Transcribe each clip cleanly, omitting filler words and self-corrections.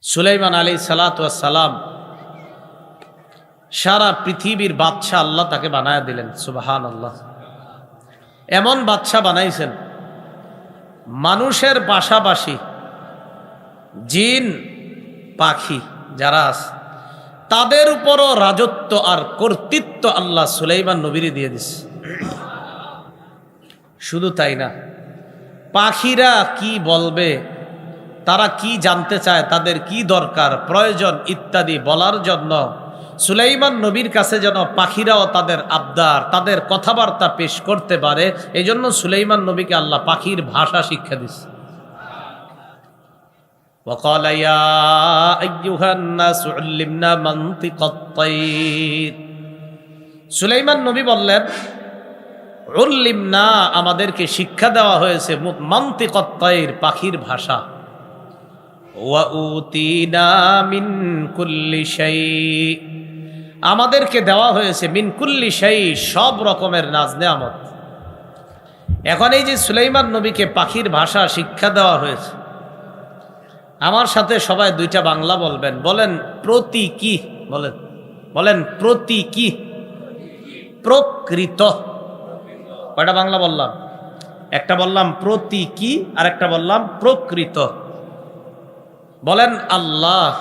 সুলাইমান আলাইহিস সালাতু ওয়াস সালাম সারা পৃথিবীর বাদশা আল্লাহ তাকে বানায়া দিলেন। সুবহানাল্লাহ। এমন বাদশা বানাইছেন মানুষের পাশাপাশি জিন পাখি যারা আছে তাদের উপরও রাজত্ব আর কর্তৃত্ব আল্লাহ সুলাইমান নবীরে দিয়ে দিছে। শুধু তাই না, পাখিরা কি বলবে, তারা কি জানতে চায়, তাদের কি দরকার প্রয়োজন ইত্যাদি বলার জন্য সুলাইমান নবীর কাছে যেন পাখিরাও তাদের আবদার তাদের কথাবার্তা পেশ করতে পারে, এই জন্য সুলাইমান নবীকে আল্লাহ পাখির ভাষা শিক্ষা দিচ্ছে। وقال يا أيها الناس علمنا منطق الطير। সুলাইমান নবী বললেন উল্লিমনা, আমাদেরকে শিক্ষা দেওয়া হয়েছে মান্তিকাত তাইর, পাখির ভাষা। ওয়া উতিনা মিন কুল্লি শাই, আমাদেরকে দেওয়া হয়েছে মিন কুল্লি শাই, সব রকমের নাজ নেয়ামত। এখন এই যে সুলাইমান নবীকে পাখির ভাষা শিক্ষা দেওয়া হয়েছে, আমার সাথে সবাই দুইটা বাংলা বলবেন। বলেন প্রতীকী, বলেন বলেন প্রতীকী, প্রকৃত। কয়টা বাংলা বললাম? একটা বললাম প্রতীকী আর একটা বললাম প্রকৃত। বলেন আল্লাহ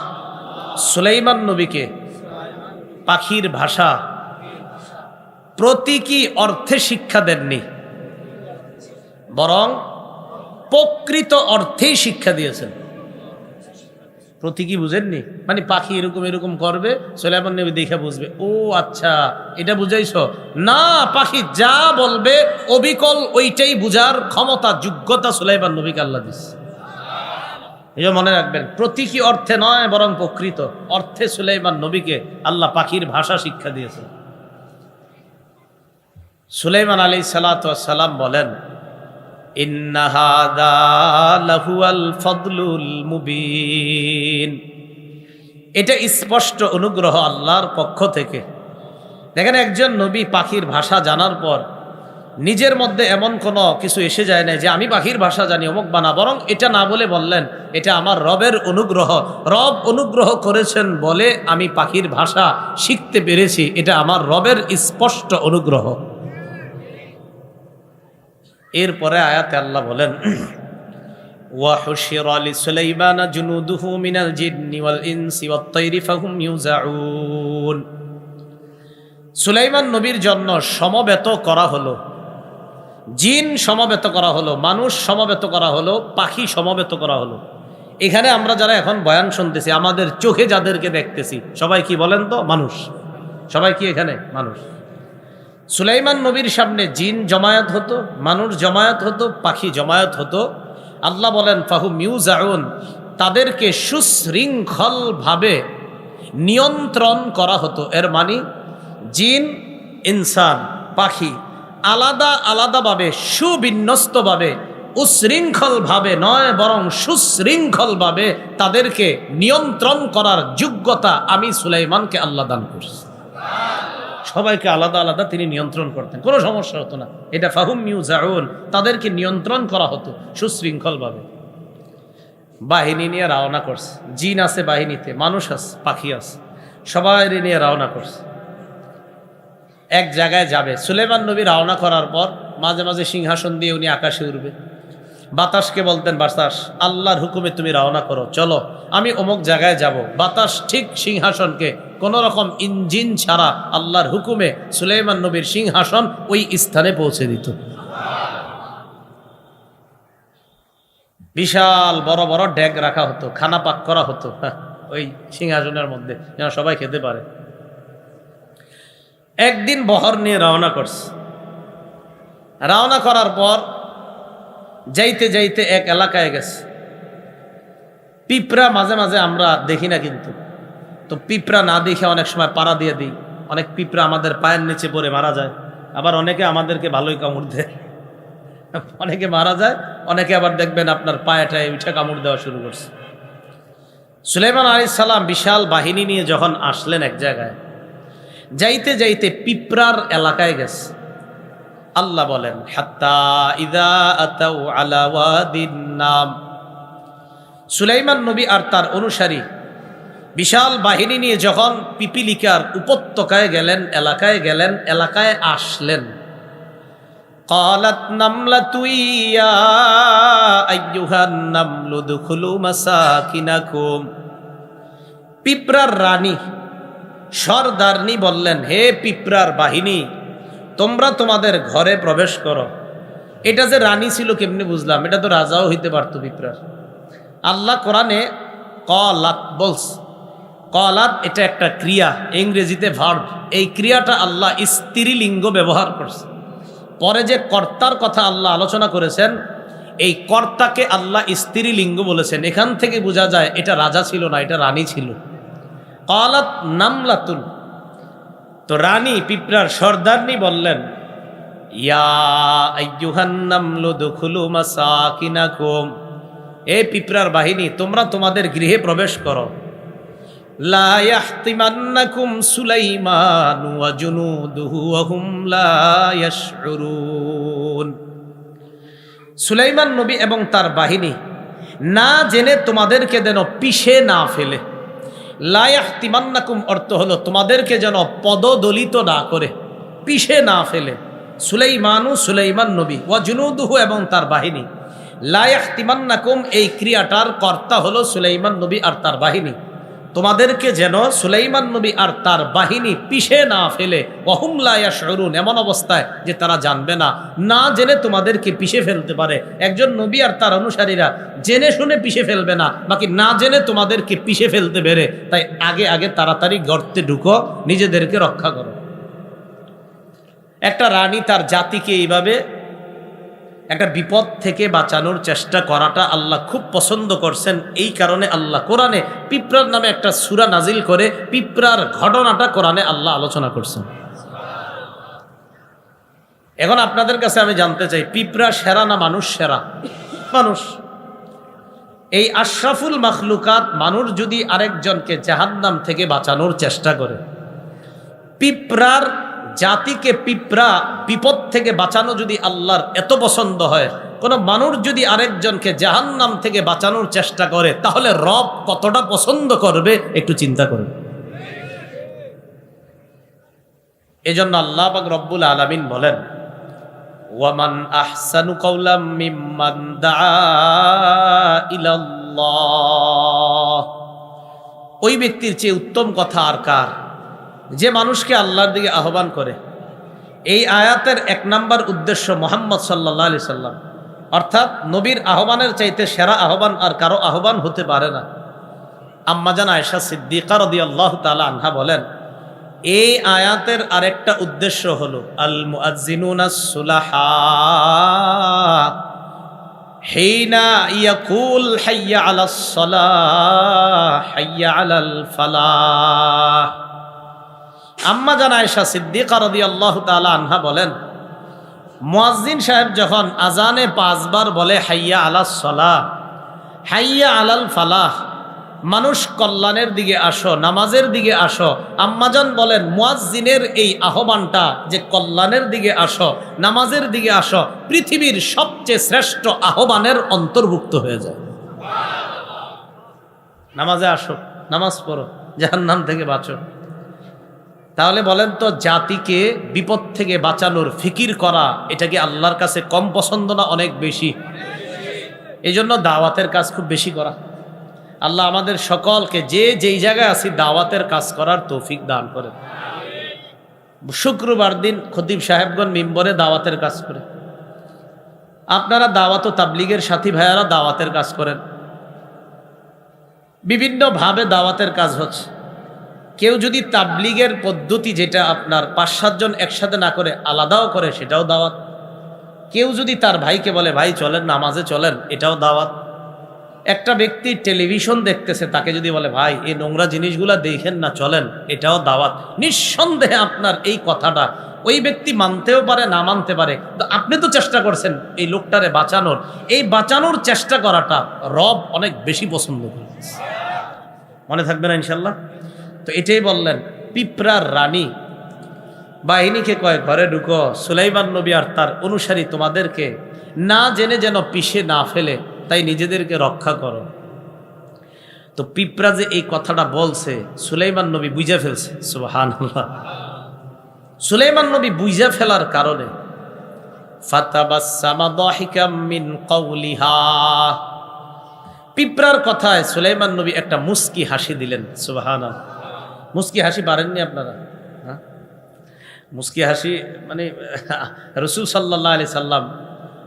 সুলাইমান নবীকে পাখির ভাষা প্রতীকী অর্থে শিক্ষা দেননি, বরং প্রকৃত অর্থেই শিক্ষা দিয়েছেন। প্রতীকী বুঝেননি মানে পাখি এরকম এরকম করবে, সুলাইমান নবী দেখে বুঝবে, ও আচ্ছা এটা বুঝাইছ না। পাখি যা বলবে অবিকল ওইটাই বুঝার ক্ষমতা যোগ্যতা সুলাইমান নবীকে আল্লাহ দিচ্ছে। এই মনে রাখবেন, প্রতীকী অর্থে নয় বরং প্রকৃত অর্থে সুলাইমান নবীকে আল্লাহ পাখির ভাষা শিক্ষা দিয়েছেন। সুলাইমান আলাইহিস সালাতু ওয়াস সালাম বলেন ইন্না হাযা লাহুয়াল ফাদলুল মুবিন, এটা স্পষ্ট অনুগ্রহ আল্লাহর পক্ষ থেকে। দেখেন, একজন নবী পাখির ভাষা জানার পর নিজের মধ্যে এমন কোনো কিছু এসে যায় না যে আমি পাখির ভাষা জানি অমুক বানা, বরং এটা না বলে বললেন এটা আমার রবের অনুগ্রহ। রব অনুগ্রহ করেছেন বলে আমি পাখির ভাষা শিখতে পেরেছি, এটা আমার রবের স্পষ্ট অনুগ্রহ। এরপরে আয়াতে আল্লাহ বলেন ওয়া হুশিরা লিসুলাইমানা জুনুদুহু মিনাল জিন্নি ওয়াল ইনসি ওয়াত তায়রি ফাহুম ইউজাউন। সুলাইমান নবীর জন্য সমবেত করা হলো, জিন সমবেত করা হলো, মানুষ সমবেত করা হলো, পাখি সমবেত করা হলো। এখানে আমরা যারা এখন বয়ান শুনতেছি, আমাদের চোখে যাদেরকে দেখতেছি সবাই কি বলেন তো? মানুষ। সবাই কি এখানে মানুষ? সুলাইমান নবীর সামনে জিন জমায়েত হতো, মানুষ জমায়েত হতো, পাখি জমায়েত হতো। আল্লাহ বলেন ফাহুম ইউজাউন, তাদেরকে সুশৃঙ্খলভাবে নিয়ন্ত্রণ করা হতো। এর মানে জিন, ইনসান, পাখি আলাদা আলাদাভাবে সুবিন্যস্তভাবে উশৃঙ্খলভাবে নয় বরং সুশৃঙ্খলভাবে তাদেরকে নিয়ন্ত্রণ করার যোগ্যতা আমি সুলাইমানকে আল্লাহ দান করছি। সবাইকে আলাদা আলাদা তিনি নিয়ন্ত্রণ করতেন, কোনো সমস্যা হতো না। এটা ফাহুম ইউজাউন, তাদেরকে নিয়ন্ত্রণ করা হতো সুশৃঙ্খলভাবে। বাহিনী নিয়ে রওনা করছে, জিন আছে বাহিনীতে, মানুষ আছে, পাখি আছে, সবাই নিয়ে রওনা করছে, এক জায়গায় যাবে। সুলাইমান নবী রওনা করার পর মাঝে মাঝে সিংহাসন দিয়ে উনি আকাশে উঠবে। বাতাসকে বলতেন বাতাস আল্লাহর হুকুমে তুমি রওনা করো, চলো আমি অমুক জায়গায় যাব। বাতাস ঠিক সিংহাসনকে কোন রকম ইঞ্জিন ছাড়া আল্লাহর হুকুমে সুলাইমান নবীর সিংহাসন ওই স্থানে পৌঁছে দিত। বিশাল বড় বড় ডেক রাখা হতো, খানা পাক করা হতো ওই সিংহাসনের মধ্যে যেন সবাই খেতে পারে। একদিন বহর নিয়ে রওনা করছে। রওনা করার পর যাইতে যাইতে এক এলাকায় গেছে। পিঁপড়া মাঝে মাঝে আমরা দেখি না, কিন্তু তো পিঁপড়া না দেখে অনেক সময় পাড়া দিয়ে দিই। অনেক পিঁপড়া আমাদের পায়ের নিচে পড়ে মারা যায়, আবার অনেকে আমাদেরকে ভালোই কামড় দেয়। অনেকে মারা যায়, অনেকে আবার দেখবেন আপনার পায়েটায় উঠে কামড় দেওয়া শুরু করছে। সুলাইমান আলাইহিস সালাম বিশাল বাহিনী নিয়ে যখন আসলেন এক জায়গায়, যাইতে যাইতে পিঁপড়ার এলাকায় গেছে। আল্লাহ বলেন হাত্তা ইযা আতাউ আলা ওয়াদিন নাম, সুলাইমান নবী আর তার অনুসারী বিশাল বাহিনী নিয়ে যখন পিপিলিকার উপত্যকায় গেলেন, এলাকায় আসলেন, قالت نملة يا أيها النمل ادخلوا مساكنكم। পিঁপড়ার রানী সরদারনি বললেন, হে পিঁপড়ার বাহিনী, তোমরা তোমাদের ঘরে প্রবেশ করো। এটা যে রানী ছিল কেমনি বুঝলাম? এটা তো রাজাও হইতে পারতো পিঁপড়ার। আল্লাহ কোরআনে কলাত বলস, কলাত এটা একটা ক্রিয়া, ইংরেজিতে ভার্ব। এই ক্রিয়াটা আল্লাহ স্ত্রীলিঙ্গ ব্যবহার করছে। পরে যে কর্তার কথা আল্লাহ আলোচনা করেছেন, এই কর্তাকে আল্লাহ স্ত্রীলিঙ্গ বলেছেন। এখান থেকে বোঝা যায় এটা রাজা ছিল না, এটা রানী ছিল। কলাত নামলাতুন, তো রানী পিঁপড়ার সর্দারনি বললেন, ইয়া আইয়ুহান নামলু দুখুলু মাসাকিনাকুম, এ পিঁপড়ার বাহিনী, তোমরা তোমাদের গৃহে প্রবেশ করো। লা ইয়াহতিমান্নাকুম সুলাইমান ওয়া জুনুদুহু ওয়া হুম লা ইয়াশউরুন। সুলাইমান নবী এবং তার বাহিনী না জেনে তোমাদেরকে যেন পিষে না ফেলে। লা ইয়াহতিমান্নাকুম অর্থ হলো তোমাদেরকে যেন পদদলিত না করে, পিষে না ফেলে। সুলাইমান নবী ওয়া জুনুদুহু এবং তার বাহিনী। লা ইয়াহতিমান্নাকুম এই ক্রিয়াটার কর্তা হলো সুলাইমান নবী আর তার বাহিনী। তোমাদেরকে যেন সুলাইমান নবী আর তার বাহিনী পিষে না ফেলে। ওয়া হুম লা ইয়াশউরুন, এমন অবস্থায় যে তারা জানবে না, না জেনে তোমাদেরকে পিষে ফেলতে পারে। একজন নবী আর তার অনুসারীরা জেনে শুনে পিষে ফেলবে না, বাকি না জেনে তোমাদেরকে পিষে ফেলতে পেরে। তাই আগে আগে তাড়াতাড়ি গর্তে ঢুকো, নিজেদেরকে রক্ষা করো। একটা রানী তার জাতিকে এইভাবে একটা বিপদ থেকে বাঁচানোর চেষ্টা করাটা আল্লাহ খুব পছন্দ করছেন। এই কারণে আল্লাহ কোরআনে পিঁপড়ার নামে একটা সূরা নাজিল করে পিঁপড়ার ঘটনাটা কোরআনে আল্লাহ আলোচনা করছেন। এখন আপনাদের কাছে আমি জানতে চাই, পিঁপড়া সেরা না মানুষ সেরা? মানুষ। এই আশরাফুল মাখলুকাত মানুষ যদি আরেকজনকে জাহান্নাম থেকে বাঁচানোর চেষ্টা করে, পিঁপড়ার জাতিকে পিঁপড়া বিপদ থেকে বাঁচানো যদি আল্লাহর এত পছন্দ হয়, কোন মানুষ যদি আরেকজনকে জাহান্নাম থেকে বাঁচানোর চেষ্টা করে, তাহলে রব কতটা পছন্দ করবে একটু চিন্তা করুন। এজন্য আল্লাহ পাক রব্বুল আলামিন বলেন, ওয়ামান আহসানু কাওলাম মিম্মান দাআ ইলাল্লাহ। ওই ব্যক্তির চেয়ে উত্তম কথা আর কার, যে মানুষকে আল্লাহর দিকে আহ্বান করে। এই আয়াতের ১ নাম্বার উদ্দেশ্য মুহাম্মদ সাল্লাল্লাহু আলাইহি সাল্লাম, অর্থাৎ নবীর আহ্বানের চাইতে সেরা আহ্বান আর কারো আহ্বান হতে পারে না। আম্মাজান আয়েশা সিদ্দিকা রাদিয়াল্লাহু তাআলা আনহা বলেন, এই আয়াতের আরেকটা উদ্দেশ্য হলো আল মুআজ্জিনুনাস সুলাহা হিনা ইয়াকুল হাইয়া আলাস সালাহ হাইয়া আলাল ফালাহ। আম্মা জান আয়েশা সিদ্দিকা রাদিয়াল্লাহু তাআলা আনহা বলেন, মুয়াজ্জিন সাহেব যখন আজানে 5 বার বলে হাইয়া আলাস সালাহ হাইয়া আলাল ফালাহ, মানুষ কল্যাণের দিকে আসো, নামাজের দিকে আসো, আম্মাজান বলেন মুয়াজ্জিনের এই আহ্বানটা যে কল্যাণের দিকে আসো, নামাজের দিকে আসো, পৃথিবীর সবচেয়ে শ্রেষ্ঠ আহ্বানের অন্তর্ভুক্ত হয়ে যায়। নামাজে আসো, নামাজ পড়ো, জাহান্নাম থেকে বাঁচো। তাহলে বলেন তো, জাতিকে বিপদ থেকে বাঁচানোর ফিকির করা এটা কি আল্লাহর কাছে কম পছন্দ না অনেক বেশি? এই জন্য দাওয়াতের কাজ খুব বেশি করা। আল্লাহ আমাদের সকলকে যে যেই জায়গায় আছি দাওয়াতের কাজ করার তৌফিক দান করেন। শুক্রবার দিন খতিব সাহেবগণ মিম্বরে দাওয়াতের কাজ করে। আপনারা দাওয়াত ও তাবলীগের সাথী ভাইয়ারা দাওয়াতের কাজ করেন। বিভিন্নভাবে দাওয়াতের কাজ হচ্ছে। কেউ যদি তাবলীগের পদ্ধতি, যেটা আপনার 5-7 জন একসাথে না করে আলাদাও করে, সেটাও দাওয়াত। কেউ যদি তার ভাইকে বলে, ভাই চলেন নামাজে চলেন, এটাও দাওয়াত। একটা ব্যক্তি টেলিভিশন দেখতেছে, তাকে যদি বলে, ভাই এই নোংরা জিনিসগুলা দেখেন না, চলেন, এটাও দাওয়াত। নিঃসন্দেহে আপনার এই কথাটা ওই ব্যক্তি মানতেও পারে, না মানতে পারে, তো আপনি তো চেষ্টা করছেন এই লোকটারে বাঁচানোর। এই বাঁচানোর চেষ্টা করাটা রব অনেক বেশি পছন্দ করে। মনে থাকবে না ইনশাল্লাহ? তো এটাই বললেন, পিঁপড়ার রানী বাহিনীকে কয়, ঘরে ঢুকো, সুলাইমান নবী আর তার অনুসারী তোমাদেরকে না জেনে যেন পিষে না ফেলে, তাই নিজেদেরকে রক্ষা করো। তো পিঁপড়া যে এই কথাটা বলছে সুলাইমান নবী বুঝে ফেলছে, সুবহানাল্লাহ। সুলাইমান নবী বুঝে ফেলার কারণে ফাতাবাসসামা দাহিকাম মিন কাওলিহা, পিঁপড়ার কথায় সুলাইমান নবী একটা মুস্কি হাসি দিলেন, সুবহানাল্লাহ। মুস্কি হাসি পারেননি আপনারা? হ্যাঁ, মুস্কি হাসি মানে রাসূল সাল্লাল্লাহু আলাইহি সাল্লাম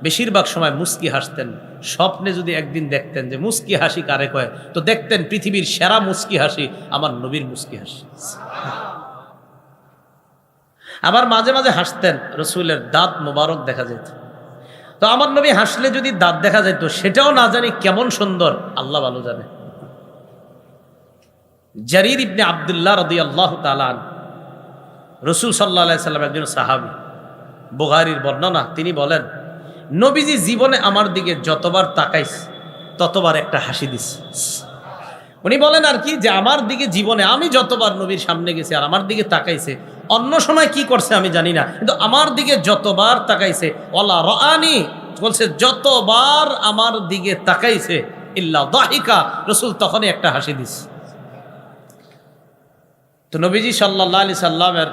বেশিরভাগ সময় মুস্কি হাসতেন। স্বপ্নে যদি একদিন দেখতেন যে মুস্কি হাসি কারে কয়, তো দেখতেন পৃথিবীর সেরা মুস্কি হাসি আমার নবীর মুস্কি হাসি। আবার মাঝে মাঝে হাসতেন, রসুলের দাঁত মোবারক দেখা যেত। তো আমার নবী হাসলে যদি দাঁত দেখা যেত, সেটাও না জানি কেমন সুন্দর, আল্লাহ ভালো জানে। জারির ইবনে আব্দুল্লাহ রাদিয়াল্লাহু তাআলা আনহু, রসুল সাল্লাল্লাহু আলাইহি সাল্লাম একজন সাহাবী, বুখারীর বর্ণনা, তিনি বলেন নবীজি জীবনে আমার দিকে যতবার তাকাইছে ততবার একটা হাসি দিছে। উনি বলেন আর কি, যে আমার দিকে জীবনে আমি যতবার নবীর সামনে গেছি আর আমার দিকে তাকাইছে, অন্য সময় কি করছে আমি জানি না, কিন্তু আমার দিকে যতবার তাকাইছে, ওয়ালা রাআনি, বলছে যতবার আমার দিকে তাকাইছে ইল্লা দাহিকা, রাসূল তখনই একটা হাসি দিছে। তো নবীজি সাল্লাল্লাহু আলাইহি সাল্লামের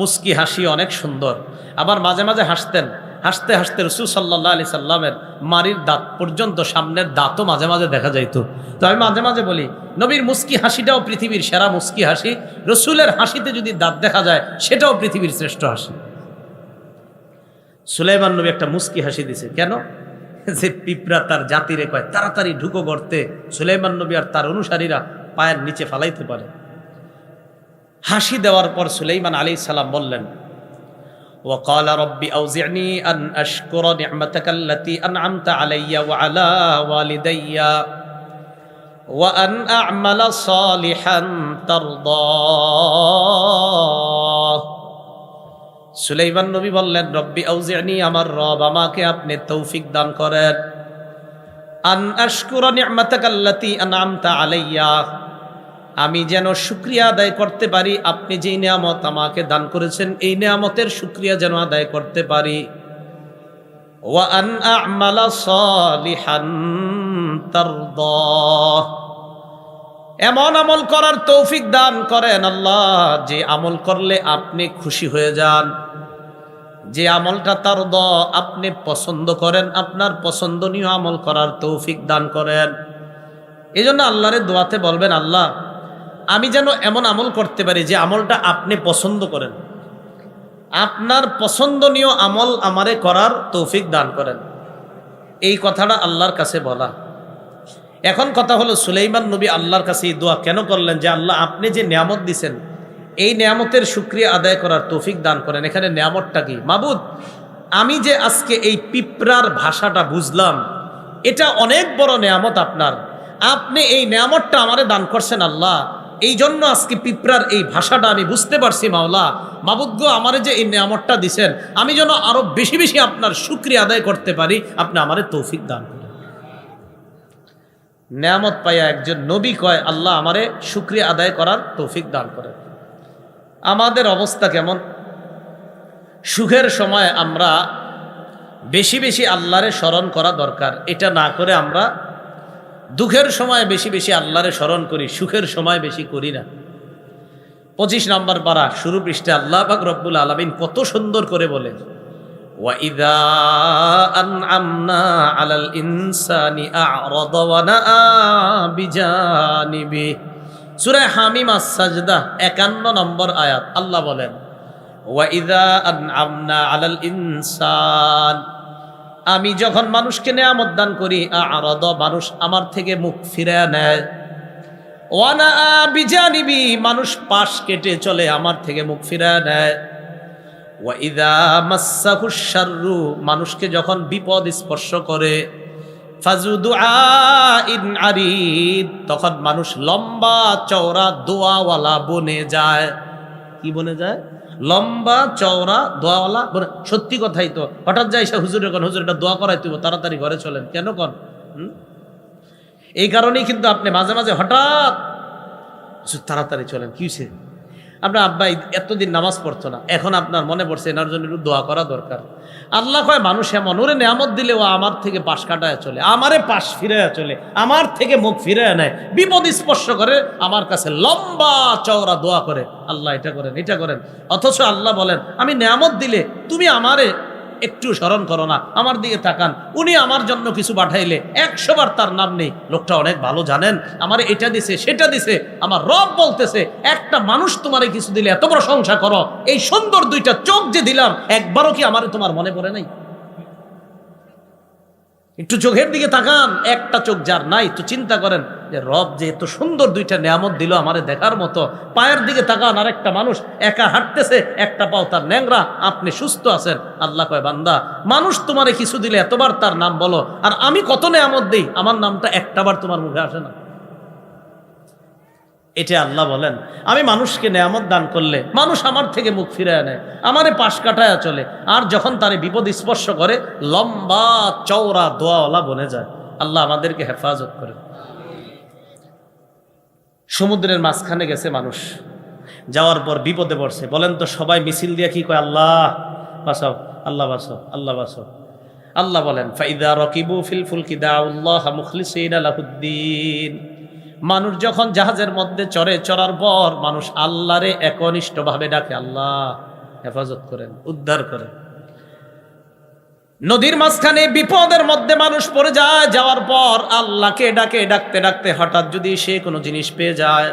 মুস্কি হাসি অনেক সুন্দর। আবার মাঝে মাঝে হাসতেন, হাসতে হাসতে রাসূল সাল্লাল্লাহু আলাইহি সাল্লামের মারির দাঁত পর্যন্ত, সামনের দাঁতও মাঝে মাঝে দেখা যাইত। তো আমি মাঝে মাঝে বলি, নবীর মুস্কি হাসিটাও পৃথিবীর সেরা মুস্কি হাসি, রসুলের হাসিতে যদি দাঁত দেখা যায় সেটাও পৃথিবীর শ্রেষ্ঠ হাসি। সুলাইমান নবী একটা মুস্কি হাসি দিছে, কেন? যে পিঁপড়া তার জাতিরে কয় তাড়াতাড়ি ঢুকো গর্তে, সুলাইমান নবী আর তার অনুসারীরা পায়ের নিচে ফালাইতে পারে। হাসি দেওয়ার পর সুলাইমান আলাইহিস সালাম বললেন, وقال ربي أوزعني أن أشكر نعمتك التي أنعمت علي وعلى والدي وأن أعمل صالحا ترضاه। সুলাইমান নবী বললেন, রব্বি আউজি'নি, আমার রব আমাকে আপনি তৌফিক দান করেন, আন আশকুরা নি'মাতাকাল্লাতী আন'আমতা আলাইয়া, আমি যেন শুকরিয়া আদায় করতে পারি, আপনি যেই নিয়ামত আমাকে দান করেছেন এই নিয়ামতের শুকরিয়া যেন আদায় করতে পারি। ওয়া আন আ'মালা সালিহান তারদাহ, এমন আমল করার তৌফিক দান করেন আল্লাহ যে আমল করলে আপনি খুশি হয়ে যান, যে আমলটা তারদা আপনি পছন্দ করেন, আপনার পছন্দনীয় আমল করার তৌফিক দান করেন। এই জন্য আল্লাহরে দোয়াতে বলবেন, আল্লাহ আমি যেন এমন আমল করতে পারি যে আমলটা আপনি পছন্দ করেন, আপনার পছন্দনীয় আমল আমারে করার তৌফিক দান করেন। এই কথাটা আল্লাহর কাছে বলা। এখন কথা হলো, সুলাইমান নবী আল্লাহর কাছে এই দোয়া কেন করলেন, যে আল্লাহ আপনি যে নিয়ামত দিছেন এই নিয়ামতের শুকরিয়া আদায় করার তৌফিক দান করেন। এখানে নিয়ামতটা কি? মাবুদ, আমি যে আজকে এই পিঁপড়ার ভাষাটা বুঝলাম, এটা অনেক বড় নিয়ামত আপনার, আপনি এই নিয়ামতটা আমারে দান করছেন আল্লাহ, এই জন্য আজকে পিঁপড়ার এই ভাষাটা আমি বুঝতে পারছি। মাওলা মাবুদ গো, আমারে যে এই নিয়ামতটা দিছেন আমি যেন আরো বেশি বেশি আপনার শুকরিয়া আদায় করতে পারি, আপনি আমারে তৌফিক দান করেন। নিয়ামত পাইয়া একজন নবী কয়, আল্লাহ আমারে শুকরিয়া আদায় করার তৌফিক দান করেন। আমাদের অবস্থা কেমন? সুখের সময় আমরা বেশি বেশি আল্লাহরে স্মরণ করা দরকার, এটা না করে আমরা দুঃখের সময় বেশি বেশি আল্লাহরে স্মরণ করি, সুখের সময় বেশি করি না। 25 নম্বর পারা শুরু পৃষ্ঠা আল্লাহ পাক রব্বুল আলামিন কত সুন্দর করে বলেন, ওয়াইদা আনআমনা আলাল ইনসানি আ'রাদা ওয়া নাআ বিজানিবি। সূরা হামিম আস-সাজদা 51 নম্বর আয়াত। আল্লাহ বলেন, ওয়াইদা আনআমনা আলাল ইনসান, আমি যখন মানুষকে নিয়ামত দান করি, আ'রাদা, মানুষ আমার থেকে মুখ ফিরিয়ে নেয়, ওয়া নাআ বিজানিবি, মানুষ পাশ কেটে চলে, আমার থেকে মুখ ফিরিয়ে নেয়। ওয়াইদা মাসসাহুশ শাররু, মানুষকে যখন বিপদ স্পর্শ করে, ফাজু দুআইন আরিদ, তখন মানুষ লম্বা চওড়া দোয়াওয়ালা বনে যায়। কি বনে যায়? লম্বা চওড়া দোয়াওয়ালা বনে। সত্যি কথাই তো, হঠাৎ যাই সে হুজুরের কোন, হুজুর এটা দোয়া করাই তুই তাড়াতাড়ি ঘরে চলেন, কেন কন? এই কারণেই কিন্তু আপনি মাঝে মাঝে হঠাৎ তাড়াতাড়ি চলেন, কি হয়েছে? আপনার আব্বা এতদিন নামাজ পড়তো না, এখন আপনার মনে পড়ছে এনার জন্য একটু দোয়া করা দরকার। আল্লাহ কয় মানুষ এমন, ওরে নেয়ামত দিলে ও আমার থেকে পাশ কাটায় চলে, আমারে পাশ ফিরে চলে, আমার থেকে মুখ ফিরে নেয়, বিপদ স্পর্শ করে আমার কাছে লম্বা চওড়া দোয়া করে, আল্লাহ এটা করেন এটা করেন। অথচ আল্লাহ বলেন আমি নেয়ামত দিলে তুমি আমারে একটু স্মরণ করো না, আমার দিকে তাকান। উনি আমার জন্য কিছু পাঠাইলে 100 বার তার নাম নেই, লোকটা অনেক ভালো জানেন, আমার এটা দিছে সেটা দিছে। আমার রব বলতেছে একটা মানুষ তোমারে কিছু দিলে এত প্রশংসা করো, এই সুন্দর 2টা চোখ যে দিলাম একবারও কি আমারে তোমার মনে পড়ে নাই? একটু চোখের দিকে তাকান, একটা চোখ যার নাই, তো চিন্তা করেন যে রব যে এত সুন্দর 2টা নেয়ামত দিল আমারে দেখার মতো। পায়ের দিকে তাকান, আর একটা মানুষ একা হাঁটতেছে, একটা পাও তার ন্যাংরা, আপনি সুস্থ আছেন। আল্লাহ কয় বান্দা মানুষ তোমারে কিছু দিলে এতবার তার নাম বলো, আর আমি কত নেয়ামত দিই, আমার নামটা একটাবার তোমার মুখে আসে না। এটা আল্লাহ বলেন আমি মানুষকে নেয়ামত দান করলে মানুষ আমার থেকে মুখ ফিরায় নেয়, আমারে পাশ কাটায় চলে, আর যখন তারে বিপদ স্পর্শ করে লম্বা চওড়া দোয়াওয়ালা বনে যায়। আল্লাহ আমাদেরকে হেফাজত করে। সমুদ্রের মাঝখানে গেছে মানুষ, যাওয়ার পর বিপদে পড়ছে। বলেন তো সবাই মিছিল দিয়ে কি কয়? আল্লাহ বাঁচাও, আল্লাহ বাঁচাও, আল্লাহ বাঁচাও। আল্লাহ বলেন ফাইদা রকিবু ফিল ফুলকি দাউল্লাহ মুখলিসিনা লাহুদ্দিন। মানুষ যখন জাহাজের মধ্যে চড়ে, চড়ার পর মানুষ আল্লাহরে একনিষ্ঠভাবে ডাকে, আল্লাহ হেফাজত করেন, উদ্ধার করেন। নদীর মাঝখানে বিপদের মধ্যে মানুষ পড়ে যায়, যাওয়ার পর আল্লাহকে ডাকে, ডাকতে ডাকতে হঠাৎ যদি সে কোনো জিনিস পেয়ে যায়,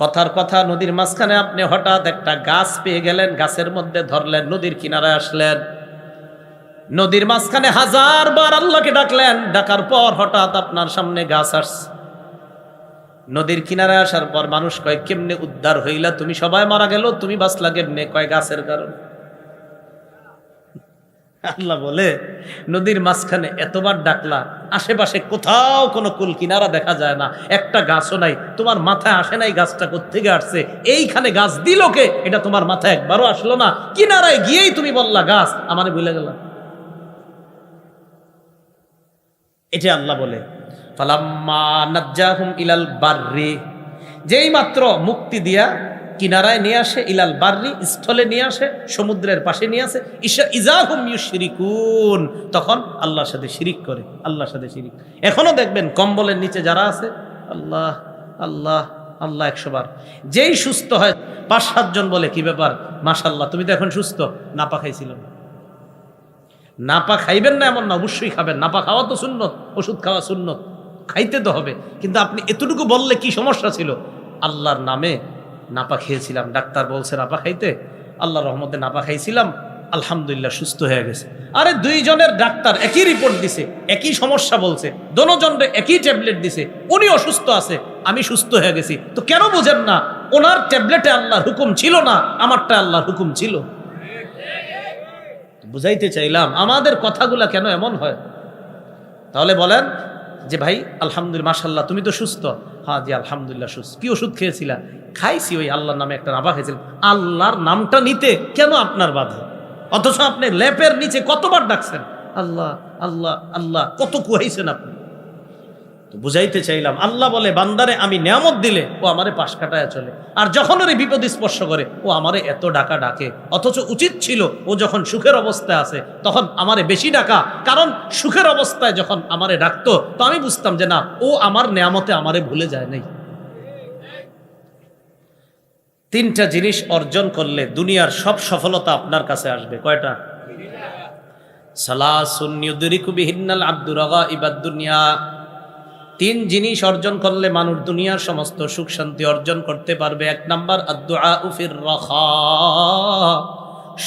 কথার কথা নদীর মাঝখানে আপনি হঠাৎ একটা গাছ পেয়ে গেলেন, গাছের মধ্যে ধরলেন, নদীর কিনারায় আসলেন, নদীর মাঝখানে 1000 বার আল্লাহকে ডাকলেন, ডাকার পর হঠাৎ আপনার সামনে গাছ আসছে। নদীর কিনারে আসার পর মানুষ কয় কেমনে উদ্ধার হইলা তুমি? সবাই মারা গেল, তুমি বাঁচলা কেমনে? কয় গাছের কারণ। আল্লাহ বলে নদীর মাঝখানে এতবার ডাকলা, আশেপাশে কোথাও কোনো কুল কিনারা দেখা যায় না, একটা গাছও নাই, তোমার মাথায় আসে নাই গাছটা কোত্থেকে আসছে, এইখানে গাছ দিল কে? এটা তোমার মাথায় একবারও আসলো না। কিনারায় গিয়েই তুমি বললা গাছ, আমারে ভুলে গেল। এটা আল্লাহ বলে ফালাম্মা নাজ্জাহুম ইলাল বাররি, যেই মাত্র মুক্তি দিয়া কিনারায় নিয়ে আসে, ইলাল বাররি স্থলে নিয়ে আসে, সমুদ্রের পাশে নিয়ে আসে, ইজাহুম ইউশরিকুন, তখন আল্লাহর সাথে শিরিক করে, আল্লাহর সাথে শিরিক। এখনো দেখবেন কম্বলের নিচে যারা আছে আল্লাহ আল্লাহ আল্লাহ 100 বার। যেই সুস্থ হয় 5-7 জন বলে কি ব্যাপার, মাশাআল্লাহ তুমি তো এখন সুস্থ। নাপা খাইছিলাম। নাপা খাইবেন না এমন না, অবশ্যই খাবেন। নাপা খাওয়া তো সুন্নত, ওষুধ খাওয়া সুন্নত, খাইতে তো হবে। কিন্তু আপনি এতটুকু বললে কি সমস্যা ছিল? আল্লাহর নামে নাপা খেয়েছিলাম, ডাক্তার বলছে নাপা খাইতে, আল্লাহর রহমতে নাপা খাইছিলাম, আলহামদুলিল্লাহ সুস্থ হয়ে গেছে। আরে 2 জনের ডাক্তার একই রিপোর্ট দিছে, একই সমস্যা বলছে, দোনোজনের একই ট্যাবলেট দিছে, উনি অসুস্থ আছে, আমি সুস্থ হয়ে গেছি। তো কেন বুঝেন না? ওনার ট্যাবলেটে আল্লাহর হুকুম ছিল না, আমারটা আল্লাহর হুকুম ছিল। বুঝাইতে চাইলাম আমাদের কথাগুলা কেন এমন হয়। তাহলে বলেন যে ভাই আলহামদুলিল্লাহ মাশাআল্লাহ তুমি তো সুস্থ। হ্যাঁ জি আলহামদুলিল্লাহ সুস্থ। কি ওষুধ খেয়েছিলা? খাইছি, ওই আল্লাহর নামে একটা নাপা খাইছিলাম। আল্লাহর নামটা নিতে কেন আপনার বাধা? অথচ আপনি লেপের নিচে কতবার ডাকছেন আল্লাহ আল্লাহ আল্লাহ, কত কুহাইছেন আপনি। তো বুঝাইতে চাইলাম আল্লাহ বলে বান্দারে আমি নেয়ামত দিলে ও আমারে পাশ কাটায় চলে, আর যখন ওর বিপদ স্পর্শ করে ও আমারে এত ডাকা ডাকে। অথচ উচিত ছিল ও যখন সুখের অবস্থায় আছে তখন আমারে বেশি ডাকা, কারণ সুখের অবস্থায় যখন আমারে ডাকতো তো আমি বুঝতাম যে না, ও আমার নেয়ামতে আমারে ভুলে যায় নাই। 3টা জিনিস অর্জন করলে দুনিয়ার সব সফলতা আপনার কাছে আসবে। কয়টা? সালাসুন ইউদরিকু বিহিন্নাল আব্দু রাগাইবাদ দুনিয়া। 3 জিনিস অর্জন করলে মানুষ দুনিয়ার সমস্ত সুখ শান্তি অর্জন করতে পারবে। 1 নাম্বার আদ-দুআউ ফির রাখা,